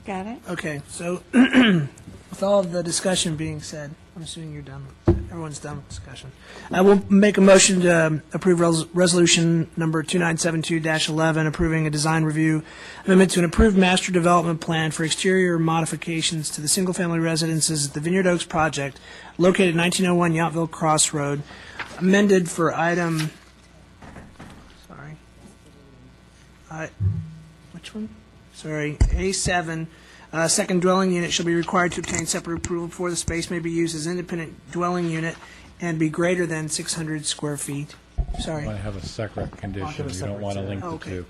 Got it? Okay, so with all of the discussion being said, I'm assuming you're done. Everyone's done with discussion. I will make a motion to approve resolution number 2972-11, approving a design review amendment to an approved master development plan for exterior modifications to the single-family residences at the Vineyard Oaks project located at 1901 Yountville Cross Road, amended for item, which one? Sorry, A7, second dwelling unit shall be required to obtain separate approval before the space may be used as independent dwelling unit and be greater than 600 square feet. Sorry. I want to have a separate condition. You don't want to link the Okay. two.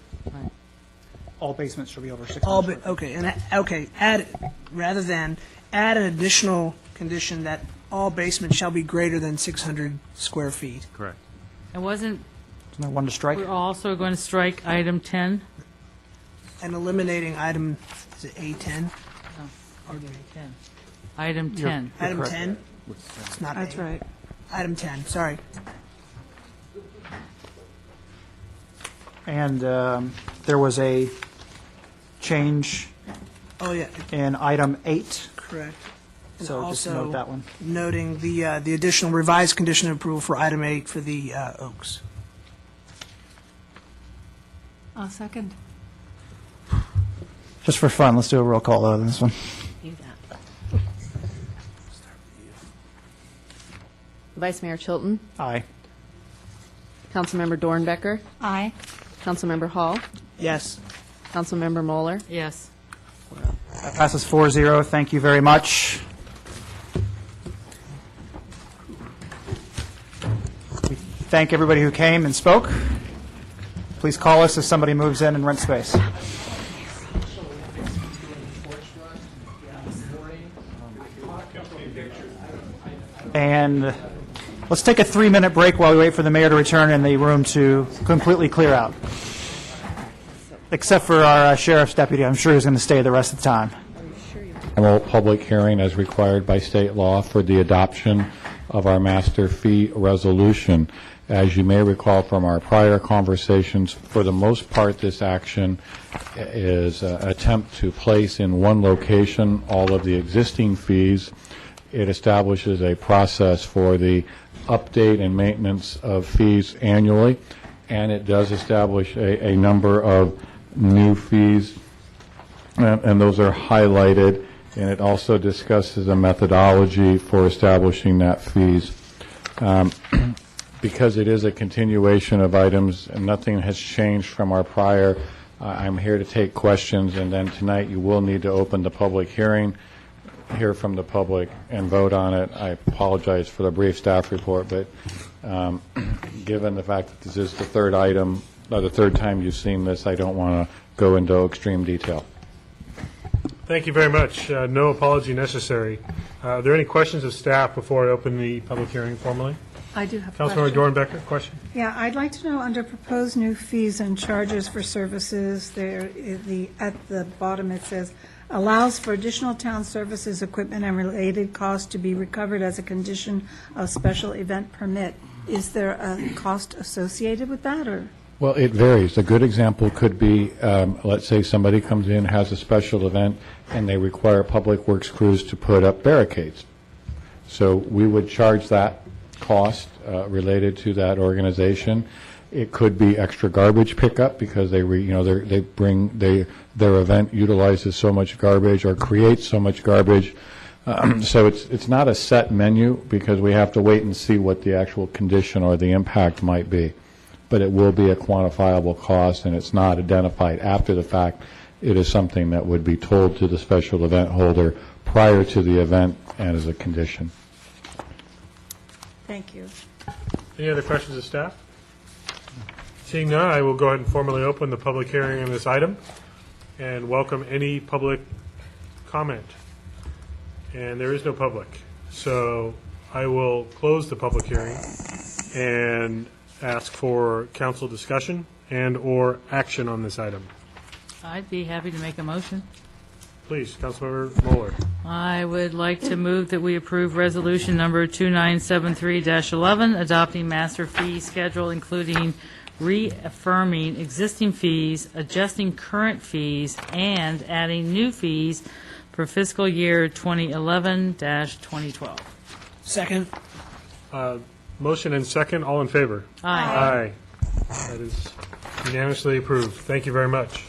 All basements shall be over 600 All, square feet. okay, and, add, rather than, add an additional condition that all basements shall be greater than 600 square feet. Correct. And wasn't, Isn't there one to strike? we're also going to strike item 10? And eliminating item, is it A10? Item 10. Item correct. 10? It's not That's A. right. Item 10, sorry. And there was a change Oh, yeah, in item 8. correct. And So just also note that one. noting the additional revised condition of approval for item 8 for the Oaks. I'll second. Just for fun, let's do a roll call on this one. Vice Mayor Chilton. Aye. Councilmember Dornbecker. Aye. Councilmember Hall. Yes. Councilmember Moeller. Yes. That passes 4-0. Thank you very much. We thank everybody who came and spoke. Please call us if somebody moves in and rents space. And let's take a 3-minute break while we wait for the mayor to return and the room to completely clear out. Except for our sheriff's deputy, I'm sure he's going to stay the rest of the time. Annual public hearing as required by state law for the adoption of our master fee resolution. As you may recall from our prior conversations, for the most part, this action is an attempt to place in one location all of the existing fees. It establishes a process for the update and maintenance of fees annually, and it does establish a number of new fees, and those are highlighted, and it also discusses a methodology for establishing that fees. Because it is a continuation of items and nothing has changed from our prior, I'm here to take questions, and then tonight you will need to open the public hearing, hear from the public, and vote on it. I apologize for the brief staff report, but given the fact that this is the third item, or the third time you've seen this, I don't want to go into extreme detail. Thank you very much. No apology necessary. Are there any questions of staff before I open the public hearing formally? I do have a Councilmember question. Dornbecker, question? Yeah, I'd like to know, under proposed new fees and charges for services, at the bottom it says, allows for additional town services, equipment, and related costs to be recovered as a condition of special event permit. Is there a cost associated with that, or? Well, it varies. A good example could be, let's say somebody comes in, has a special event, and they require public works crews to put up barricades. So we would charge that cost related to that organization. It could be extra garbage pickup because their event utilizes so much garbage or creates so much garbage. So it's not a set menu because we have to wait and see what the actual condition or the impact might be. But it will be a quantifiable cost, and it's not identified after the fact. It is something that would be told to the special event holder prior to the event and as a condition. Thank you. Any other questions of staff? Seeing none, I will go ahead and formally open the public hearing on this item and welcome any public comment. And there is no public. So I will close the public hearing and ask for council discussion and or action on this item. I'd be happy to make a motion. Please, Councilmember Moeller. I would like to move that we approve resolution number 2973-11, adopting master fee schedule, including reaffirming existing fees, adjusting current fees, and adding new fees for fiscal year 2011-2012. Second. Motion and second, all in favor? Aye. Aye. That is unanimously approved. Thank you very much.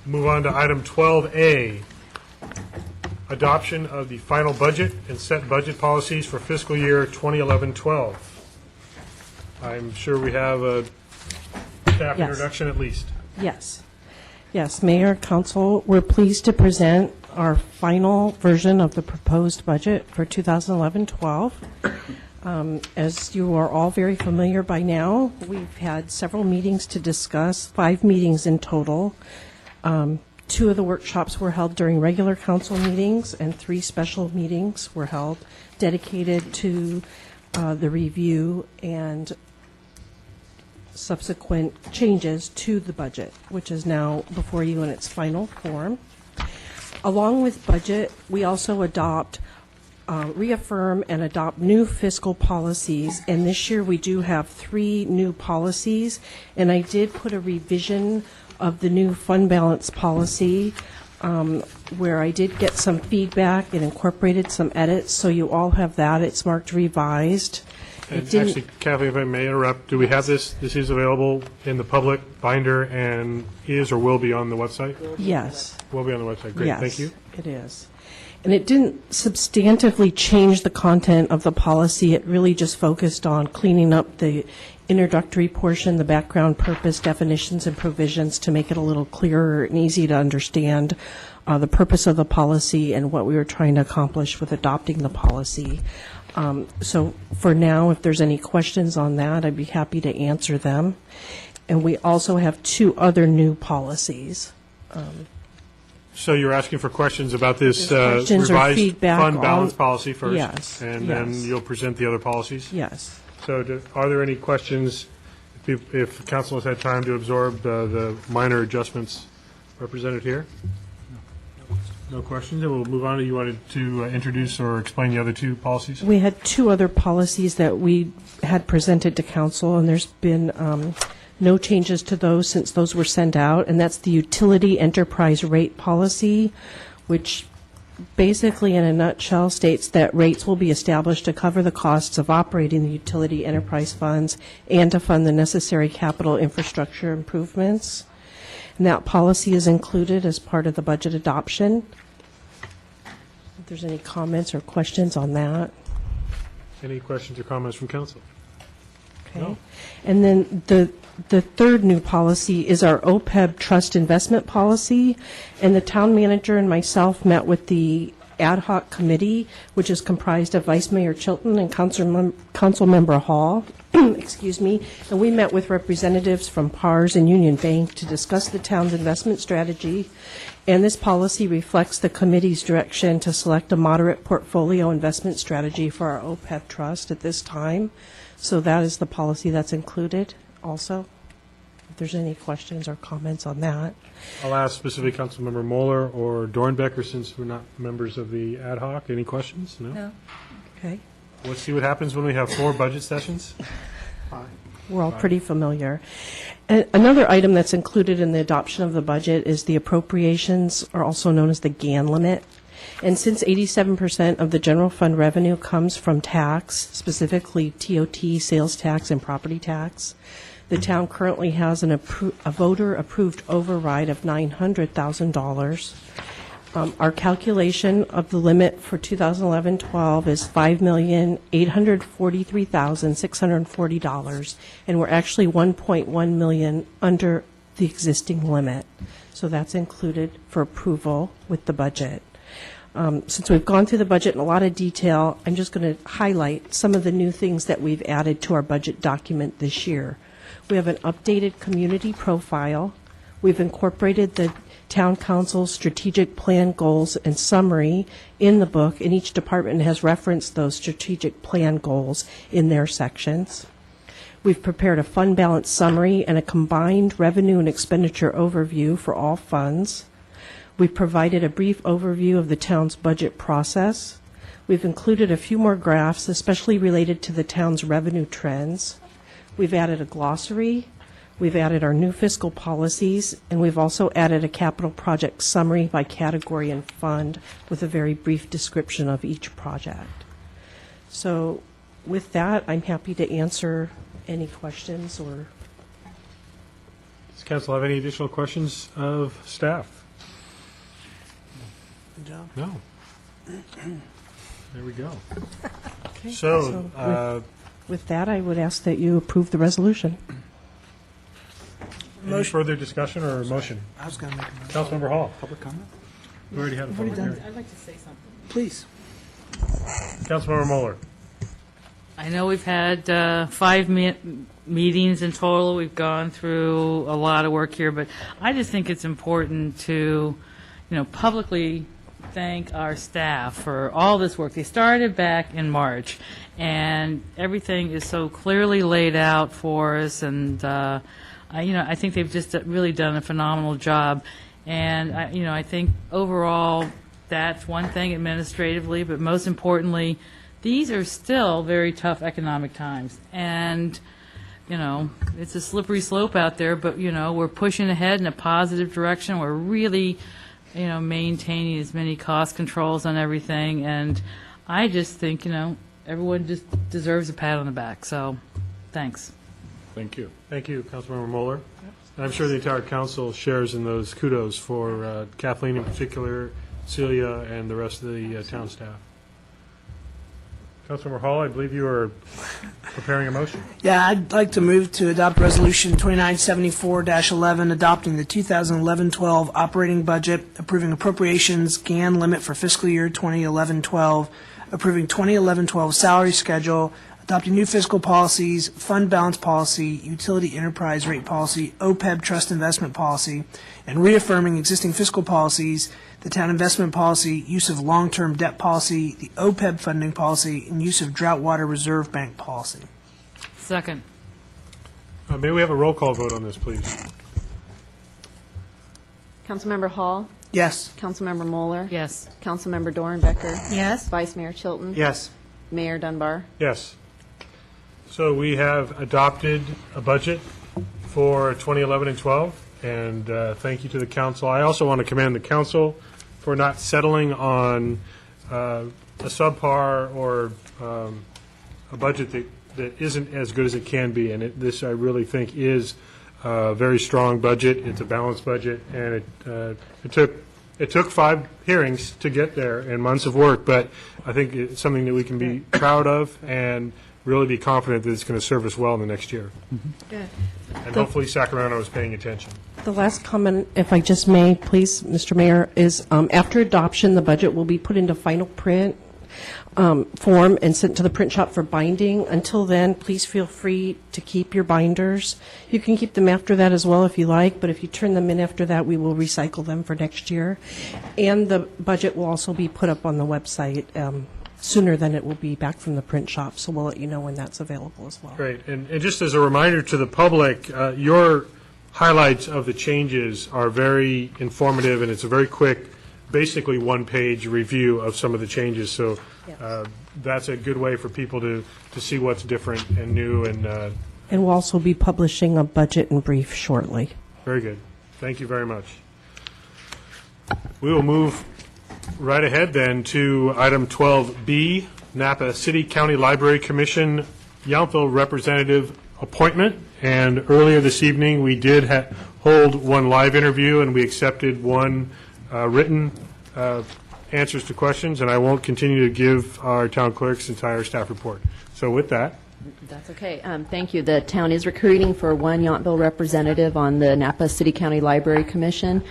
Move on to item 12A, adoption of the final budget and set budget policies for fiscal year 2011-12. I'm sure we have a staff Yes. introduction at least. Yes. Yes, Mayor, Council, we're pleased to present our final version of the proposed budget for 2011-12. As you are all very familiar by now, we've had several meetings to discuss, 5 meetings in total. 2 of the workshops were held during regular council meetings, and 3 special meetings were held dedicated to the review and subsequent changes to the budget, which is now before you in its final form. Along with budget, we also reaffirm and adopt new fiscal policies, and this year we do have 3 new policies, and I did put a revision of the new fund balance policy where I did get some feedback and incorporated some edits, so you all have that. It's marked revised. And actually, Kathy, if I may interrupt, do we have this? This is available in the public binder and is or will be on the website? Yes. Will be on the website. Great, Yes, thank you. it is. And it didn't substantively change the content of the policy. It really just focused on cleaning up the introductory portion, the background, purpose, definitions, and provisions to make it a little clearer and easy to understand the purpose of the policy and what we were trying to accomplish with adopting the policy. So for now, if there's any questions on that, I'd be happy to answer them. And we also have 2 other new policies. So you're asking for questions about this Questions or revised feedback fund balance on- policy first? Yes, And then yes. you'll present the other policies? Yes. So are there any questions, if council has had time to absorb the minor adjustments represented here? No questions, and we'll move on. You wanted to introduce or explain the other two policies? We had two other policies that we had presented to council, and there's been no changes to those since those were sent out, and that's the utility enterprise rate policy, which basically in a nutshell states that rates will be established to cover the costs of operating the utility enterprise funds and to fund the necessary capital infrastructure improvements. And that policy is included as part of the budget adoption. If there's any comments or questions on that. Any questions or comments from council? Okay. No. And then the third new policy is our OPEB trust investment policy, and the town manager and myself met with the ad hoc committee, which is comprised of Vice Mayor Chilton and Council Member Hall, excuse me, and we met with representatives from PARS and Union Bank to discuss the town's investment strategy, and this policy reflects the committee's direction to select a moderate portfolio investment strategy for our OPEB trust at this time. So that is the policy that's included also. If there's any questions or comments on that. I'll ask specifically Councilmember Moeller or Dornbecker, since we're not members of the ad hoc. Any questions? No? Okay. Let's see what happens when we have 4 budget sessions. We're all pretty familiar. And another item that's included in the adoption of the budget is the appropriations, or also known as the GAN limit. And since 87% of the general fund revenue comes from tax, specifically TOT, sales tax, and property tax, the town currently has a voter-approved override of $900,000. Our calculation of the limit for 2011-12 is $5,843,640, and we're actually $1.1 million under the existing limit. So that's included for approval with the budget. Since we've gone through the budget in a lot of detail, I'm just going to highlight some of the new things that we've added to our budget document this year. We have an updated community profile. We've incorporated the Town Council's strategic plan goals and summary in the book, and each department has referenced those strategic plan goals in their sections. We've prepared a fund balance summary and a combined revenue and expenditure overview for all funds. We've provided a brief overview of the town's budget process. We've included a few more graphs, especially related to the town's revenue trends. We've added a glossary. We've added our new fiscal policies, and we've also added a capital project summary by category and fund with a very brief description of each project. So with that, I'm happy to answer any questions or... Does council have any additional questions of staff? Good job. No. There we go. Okay. So, with that, I would ask that you approve the resolution. any further discussion or motion? I was going to make a motion. Councilmember Hall. Public comment? We already had a public hearing. I'd like to say something. Please. Councilmember Moeller. I know we've had 5 meetings in total. We've gone through a lot of work here, but I just think it's important to, publicly thank our staff for all this work. They started back in March, and everything is so clearly laid out for us, and I think they've just really done a phenomenal job. And I think overall that's one thing administratively, but most importantly, these are still very tough economic times, and it's a slippery slope out there, but we're pushing ahead in a positive direction. We're really maintaining as many cost controls on everything, and I just think everyone just deserves a pat on the back. So thanks. Thank you. Thank you, Councilmember Moeller. And I'm sure the entire council shares in those kudos for Kathleen in particular, Celia, and the rest of the town staff. Councilmember Hall, I believe you are preparing a motion. Yeah, I'd like to move to adopt Resolution 2974-11, adopting the 2011-12 operating budget, approving appropriations GAN limit for fiscal year 2011-12, approving 2011-12 salary schedule, adopting new fiscal policies, fund balance policy, utility enterprise rate policy, OPEB trust investment policy, and reaffirming existing fiscal policies, the town investment policy, use of long-term debt policy, the OPEB funding policy, and use of drought water reserve bank policy. Second. May we have a roll call vote on this, please? Councilmember Hall, Yes. Councilmember Moeller? Yes. Councilmember Dornbecker? Yes. Vice Mayor Chilton? Yes. Mayor Dunbar? Yes. So we have adopted a budget for 2011 and 12, and thank you to the council. I also want to commend the council for not settling on a subpar or a budget that isn't as good as it can be, and this, I really think, is a very strong budget. It's a balanced budget, and it took 5 hearings to get there and months of work, but I think it's something that we can be proud of and really be confident that it's going to serve us well in the next year. Good. And hopefully Sacramento is paying attention. The last comment, if I just may, please, Mr. Mayor, is after adoption, the budget will be put into final print form and sent to the print shop for binding. Until then, please feel free to keep your binders. You can keep them after that as well if you like, but if you turn them in after that, we will recycle them for next year. And the budget will also be put up on the website sooner than it will be back from the print shop, so we'll let you know when that's available as well. Great. And just as a reminder to the public, your highlights of the changes are very informative, and it's a very quick, basically one-page review of some of the changes. So that's a good way for people to see what's different and new. And we'll also be publishing a budget and brief shortly. Very good. Thank you very much. We will move right ahead then to item 12B, Napa City County Library Commission Yountville representative appointment. And earlier this evening, we did hold one live interview, and we accepted one written answers to questions, and I won't continue to give our town clerk's entire staff report. So with that. That's okay. Thank you. The town is recruiting for one Yountville representative on the Napa City County Library Commission.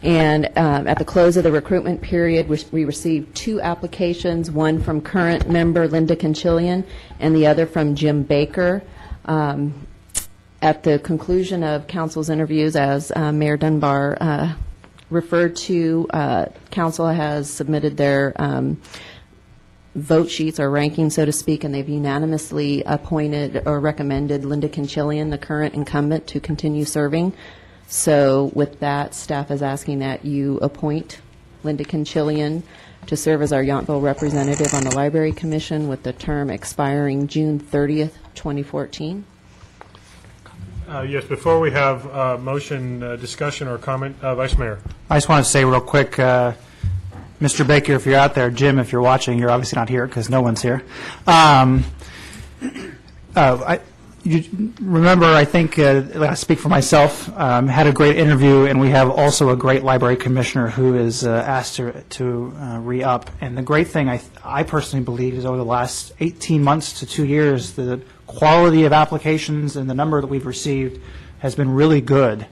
And at the close of the recruitment period, we received 2 applications, one from current member Linda Conchillian and the other from Jim Baker. At the conclusion of council's interviews, as Mayor Dunbar referred to, council has submitted their vote sheets or ranking, so to speak, and they've unanimously appointed or recommended Linda Conchillian, the current incumbent, to continue serving. So with that, staff is asking that you appoint Linda Conchillian to serve as our Yountville representative on the Library Commission with the term expiring June 30th, 2014. Yes, before we have motion, discussion, or comment, Vice Mayor. I just want to say real quick, Mr. Baker, if you're out there, Jim, if you're watching, you're obviously not here because no one's here. You remember, I think, I speak for myself, had a great interview, and we have also a great library commissioner who is asked to re-up. And the great thing, I personally believe, is over the last 18 months to 2 years, the quality of applications and the number that we've received has been really good.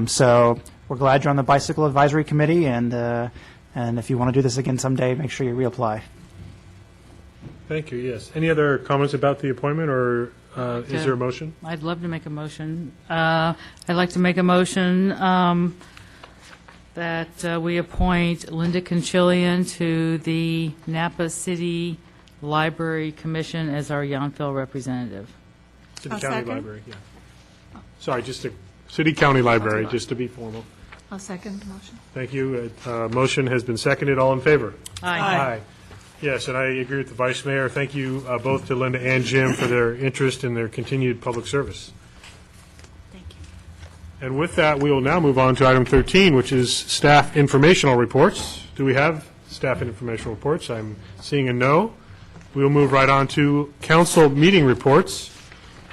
So we're glad you're on the Bicycle Advisory Committee, and if you want to do this again someday, make sure you reapply. Thank you, yes. Any other comments about the appointment, or is there a motion? I'd love to make a motion. I'd like to make a motion that we appoint Linda Conchillian to the Napa City Library Commission as our Yountville representative. City County Library, yeah. Sorry, just a City County Library, just to be formal. I'll second the motion. Thank you. Motion has been seconded. All in favor? Aye. Yes, and I agree with the Vice Mayor. Thank you both to Linda and Jim for their interest and their continued public service. Thank you. And with that, we will now move on to item 13, which is staff informational reports. Do we have staff informational reports? I'm seeing a no. We will move right on to council meeting reports.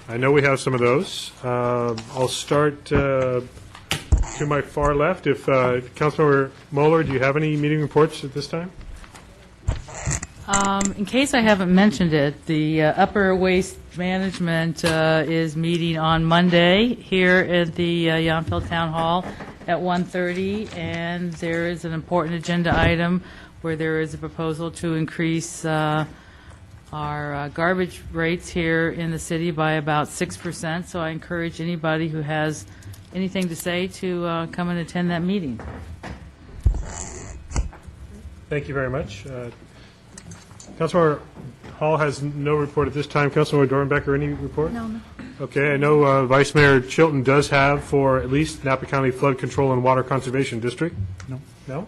I know we have some of those. I'll start to my far left. If Councilmember Moeller, do you have any meeting reports at this time? In case I haven't mentioned it, the Upper Waste Management is meeting on Monday here at the Yountville Town Hall at 1:30, and there is an important agenda item where there is a proposal to increase our garbage rates here in the city by about 6%, so I encourage anybody who has anything to say to come and attend that meeting. Thank you very much. Councilmember Hall has no report at this time. Councilmember Dornbecker, any report? No. Okay, I know Vice Mayor Chilton does have for at least Napa County Flood Control and Water Conservation District. No. No?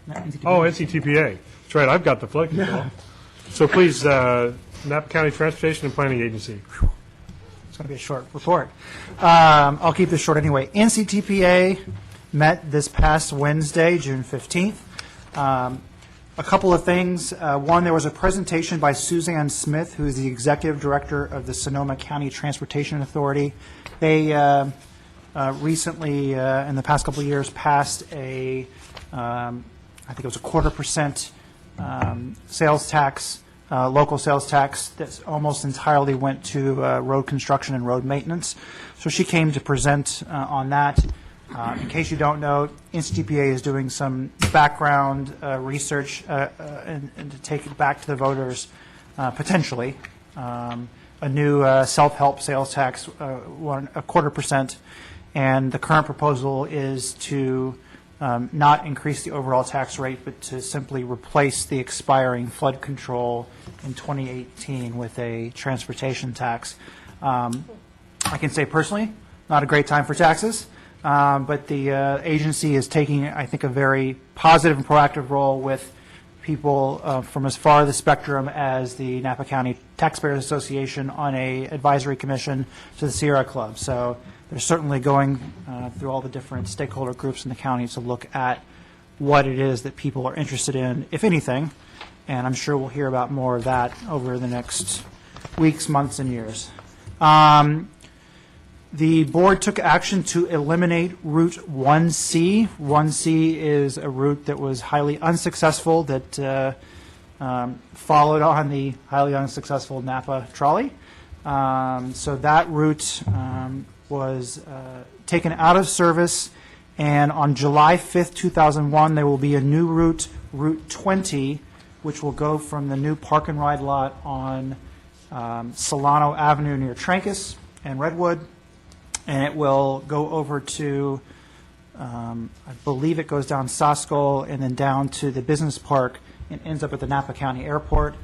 NCTPA. Oh, NCTPA. That's right, I've got the flood control. So please, Napa County Transportation and Planning Agency. It's going to be a short report. I'll keep this short anyway. NCTPA met this past Wednesday, June 15th. A couple of things. One, there was a presentation by Suzanne Smith, who is the Executive Director of the Sonoma County Transportation Authority. They recently, in the past couple of years, passed a, I think it was a 0.25% sales tax, local sales tax that almost entirely went to road construction and road maintenance. So she came to present on that. In case you don't know, NCTPA is doing some background research and to take it back to the voters, potentially. A new self-help sales tax, a 0.25%, and the current proposal is to not increase the overall tax rate, but to simply replace the expiring flood control in 2018 with a transportation tax. I can say personally, not a great time for taxes. But the agency is taking, I think, a very positive and proactive role with people from as far the spectrum as the Napa County Taxpayers Association on a advisory commission to the Sierra Club. So they're certainly going through all the different stakeholder groups in the county to look at what it is that people are interested in, if anything. And I'm sure we'll hear about more of that over the next weeks, months, and years. The board took action to eliminate Route 1C. 1C is a route that was highly unsuccessful that followed on the highly unsuccessful Napa trolley. So that route was taken out of service, and on July 5th, 2001, there will be a new route, Route 20, which will go from the new park and ride lot on Solano Avenue near Trancas and Redwood, and it will go over to, I believe it goes down Soscol and then down to the business park and ends up at the Napa County Airport.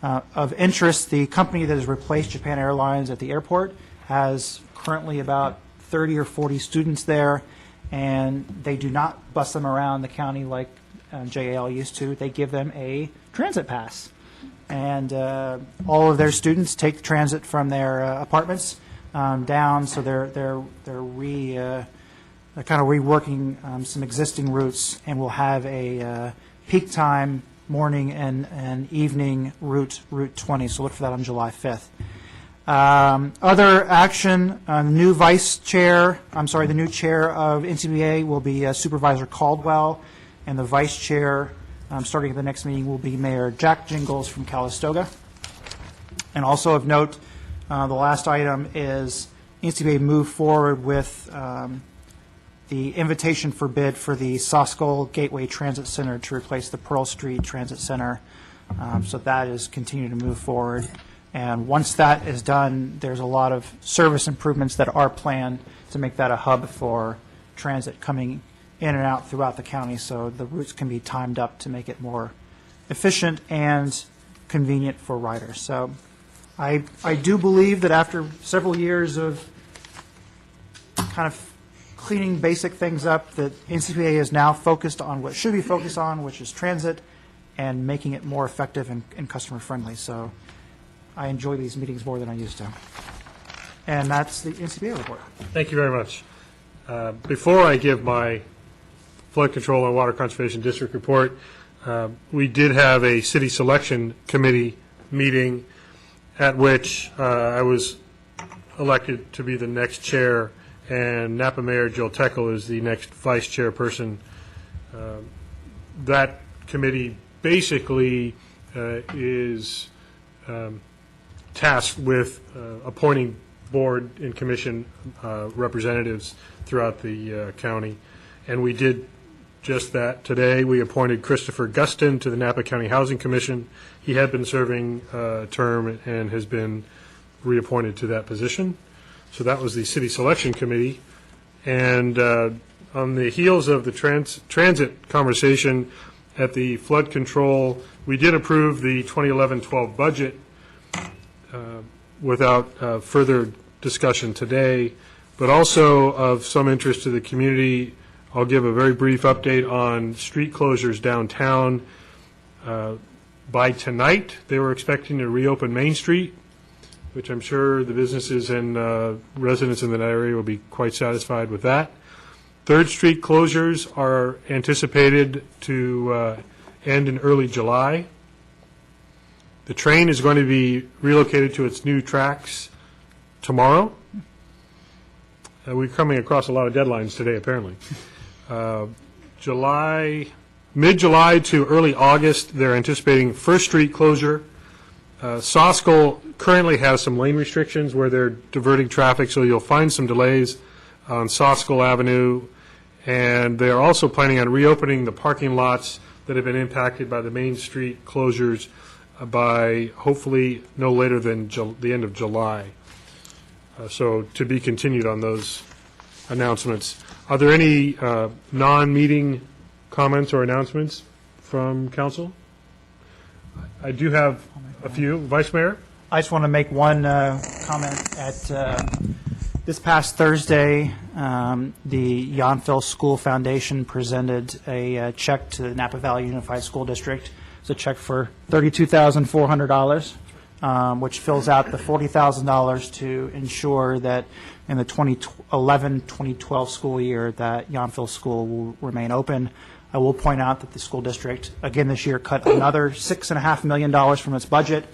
Of interest, the company that has replaced Japan Airlines at the airport has currently about 30 or 40 students there, and they do not bus them around the county like JAL used to. They give them a transit pass. And all of their students take the transit from their apartments down, so they're kind of reworking some existing routes, and we'll have a peak time morning and evening route 20. So look for that on July 5th. Other action: the new the new chair of NCBA will be Supervisor Caldwell, and the vice chair, starting at the next meeting, will be Mayor Jack Jingles from Calistoga. And also of note, the last item is NCBA moved forward with the invitation for bid for the Soscol Gateway Transit Center to replace the Pearl Street Transit Center. So that is continuing to move forward. And once that is done, there's a lot of service improvements that are planned to make that a hub for transit coming in and out throughout the county, so the routes can be timed up to make it more efficient and convenient for riders. So I do believe that after several years of kind of cleaning basic things up, that NCPA is now focused on what should be focused on, which is transit, and making it more effective and customer friendly. So I enjoy these meetings more than I used to. And that's the NCPA report. Thank you very much. Before I give my Flood Control and Water Conservation District report, we did have a city selection committee meeting at which I was elected to be the next chair, and Napa Mayor Jill Teckel is the next vice chairperson. That committee basically is tasked with appointing board and commission representatives throughout the county, and we did just that today. We appointed Christopher Gustin to the Napa County Housing Commission. He had been serving a term and has been reappointed to that position. So that was the city selection committee. And on the heels of the transit conversation at the flood control, we did approve the 2011-12 budget without further discussion today, but also of some interest to the community. I'll give a very brief update on street closures downtown. By tonight, they were expecting to reopen Main Street, which I'm sure the businesses and residents in that area will be quite satisfied with that. 3rd Street closures are anticipated to end in early July. The train is going to be relocated to its new tracks tomorrow. We're coming across a lot of deadlines today, apparently. Mid-July to early August, they're anticipating 1st Street closure. Soscol currently has some lane restrictions where they're diverting traffic, so you'll find some delays on Soscol Avenue. And they're also planning on reopening the parking lots that have been impacted by the Main Street closures by hopefully no later than the end of July. So to be continued on those announcements. Are there any non-meeting comments or announcements from council? I do have a few. Vice Mayor? I just want to make one comment. At this past Thursday, the Yountville School Foundation presented a check to the Napa Valley Unified School District. It's a check for $32,400, which fills out the $40,000 to ensure that in the 2011-2012 school year that Yountville School will remain open. I will point out that the school district, again this year, cut another $6.5 million from its budget,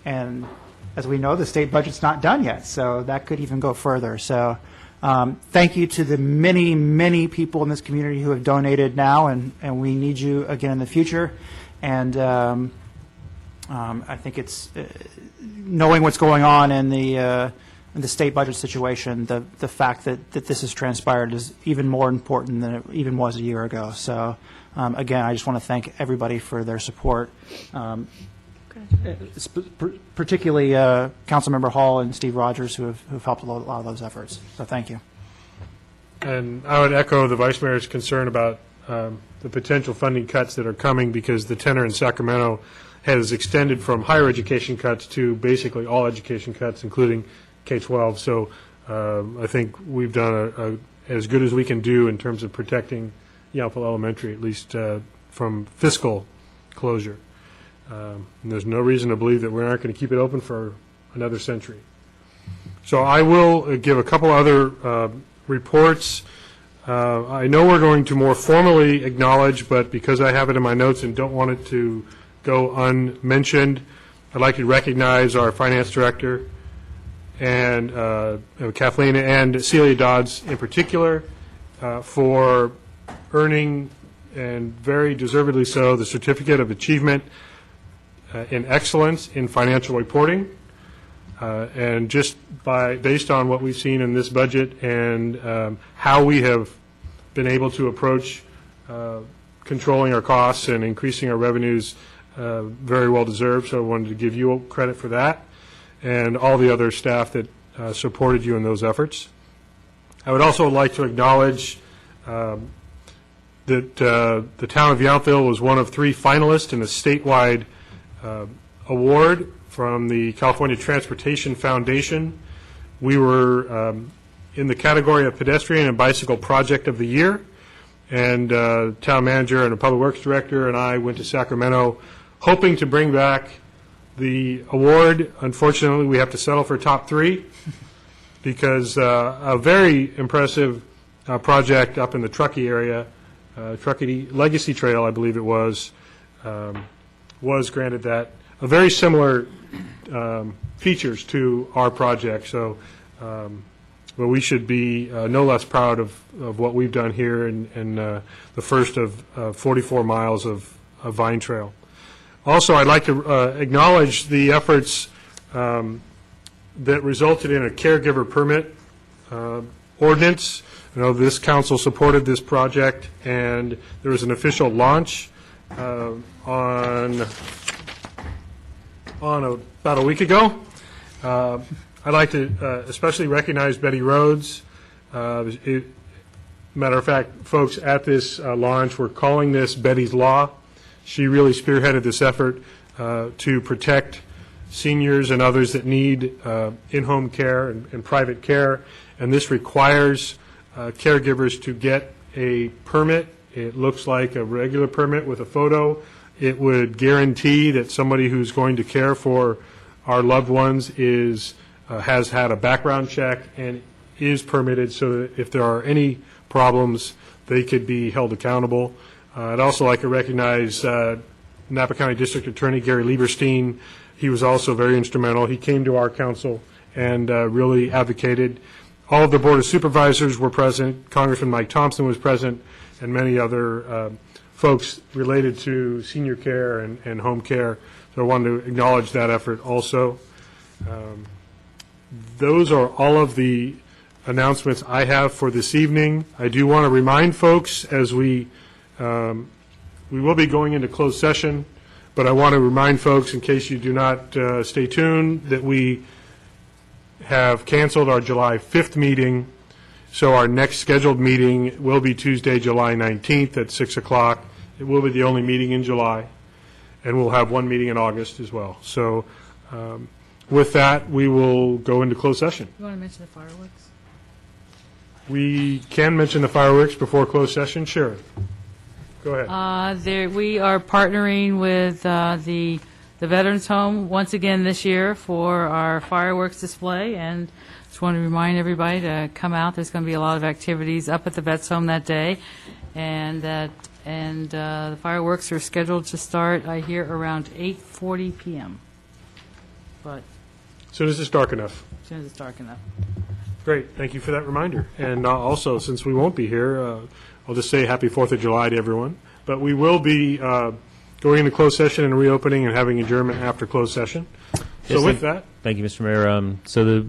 and as we know, the state budget's not done yet, so that could even go further. So thank you to the many, many people in this community who have donated now, and we need you again in the future. And I think it's knowing what's going on in the state budget situation, the fact that this has transpired is even more important than it even was a year ago. So again, I just want to thank everybody for their support. Particularly Councilmember Hall and Steve Rogers, who have helped a lot of those efforts. So thank you. And I would echo the Vice Mayor's concern about the potential funding cuts that are coming, because the tenor in Sacramento has extended from higher education cuts to basically all education cuts, including K-12. So I think we've done as good as we can do in terms of protecting Yountville Elementary, at least from fiscal closure. And there's no reason to believe that we're not going to keep it open for another century. So I will give a couple other reports. I know we're going to more formally acknowledge, but because I have it in my notes and don't want it to go unmentioned, I'd like to recognize our finance director and Kathleen and Celia Dodds in particular for earning, and very deservedly so, the Certificate of Achievement in Excellence in Financial Reporting. And just based on what we've seen in this budget and how we have been able to approach controlling our costs and increasing our revenues, very well deserved. So I wanted to give you credit for that, and all the other staff that supported you in those efforts. I would also like to acknowledge that the town of Yountville was one of 3 finalists in a statewide award from the California Transportation Foundation. We were in the category of Pedestrian and Bicycle Project of the Year, and town manager and a public works director and I went to Sacramento hoping to bring back the award. Unfortunately, we have to settle for top 3 because a very impressive project up in the Truckee area, Truckee Legacy Trail, I believe it was granted that. A very similar features to our project, so but we should be no less proud of what we've done here in the first of 44 miles of Vine Trail. Also, I'd like to acknowledge the efforts that resulted in a caregiver permit ordinance. I know this council supported this project, and there was an official launch on about a week ago. I'd like to especially recognize Betty Rhodes. Matter of fact, folks at this launch were calling this Betty's Law. She really spearheaded this effort to protect seniors and others that need in-home care and private care, and this requires caregivers to get a permit. It looks like a regular permit with a photo. It would guarantee that somebody who's going to care for our loved ones has had a background check and is permitted, so that if there are any problems, they could be held accountable. I'd also like to recognize Napa County District Attorney Gary Lieberstein. He was also very instrumental. He came to our council and really advocated. All of the Board of Supervisors were present. Congressman Mike Thompson was present, and many other folks related to senior care and home care. So I wanted to acknowledge that effort also. Those are all of the announcements I have for this evening. I do want to remind folks as we will be going into closed session, but I want to remind folks, in case you do not stay tuned, that we have canceled our July 5th meeting. So our next scheduled meeting will be Tuesday, July 19th at 6 o'clock. It will be the only meeting in July, and we'll have one meeting in August as well. So with that, we will go into closed session. You want to mention the fireworks? We can mention the fireworks before closed session. Sure. Go ahead. We are partnering with the Veterans Home once again this year for our fireworks display, and just want to remind everybody to come out. There's going to be a lot of activities up at the Vets Home that day, and the fireworks are scheduled to start, I hear, around 8:40 p.m. But as soon as it's dark enough. As soon as it's dark enough. Great. Thank you for that reminder. And also, since we won't be here, I'll just say happy 4th of July to everyone. But we will be going into closed session and reopening and having adjournment after closed session. So with that. Thank you, Mr. Mayor. So the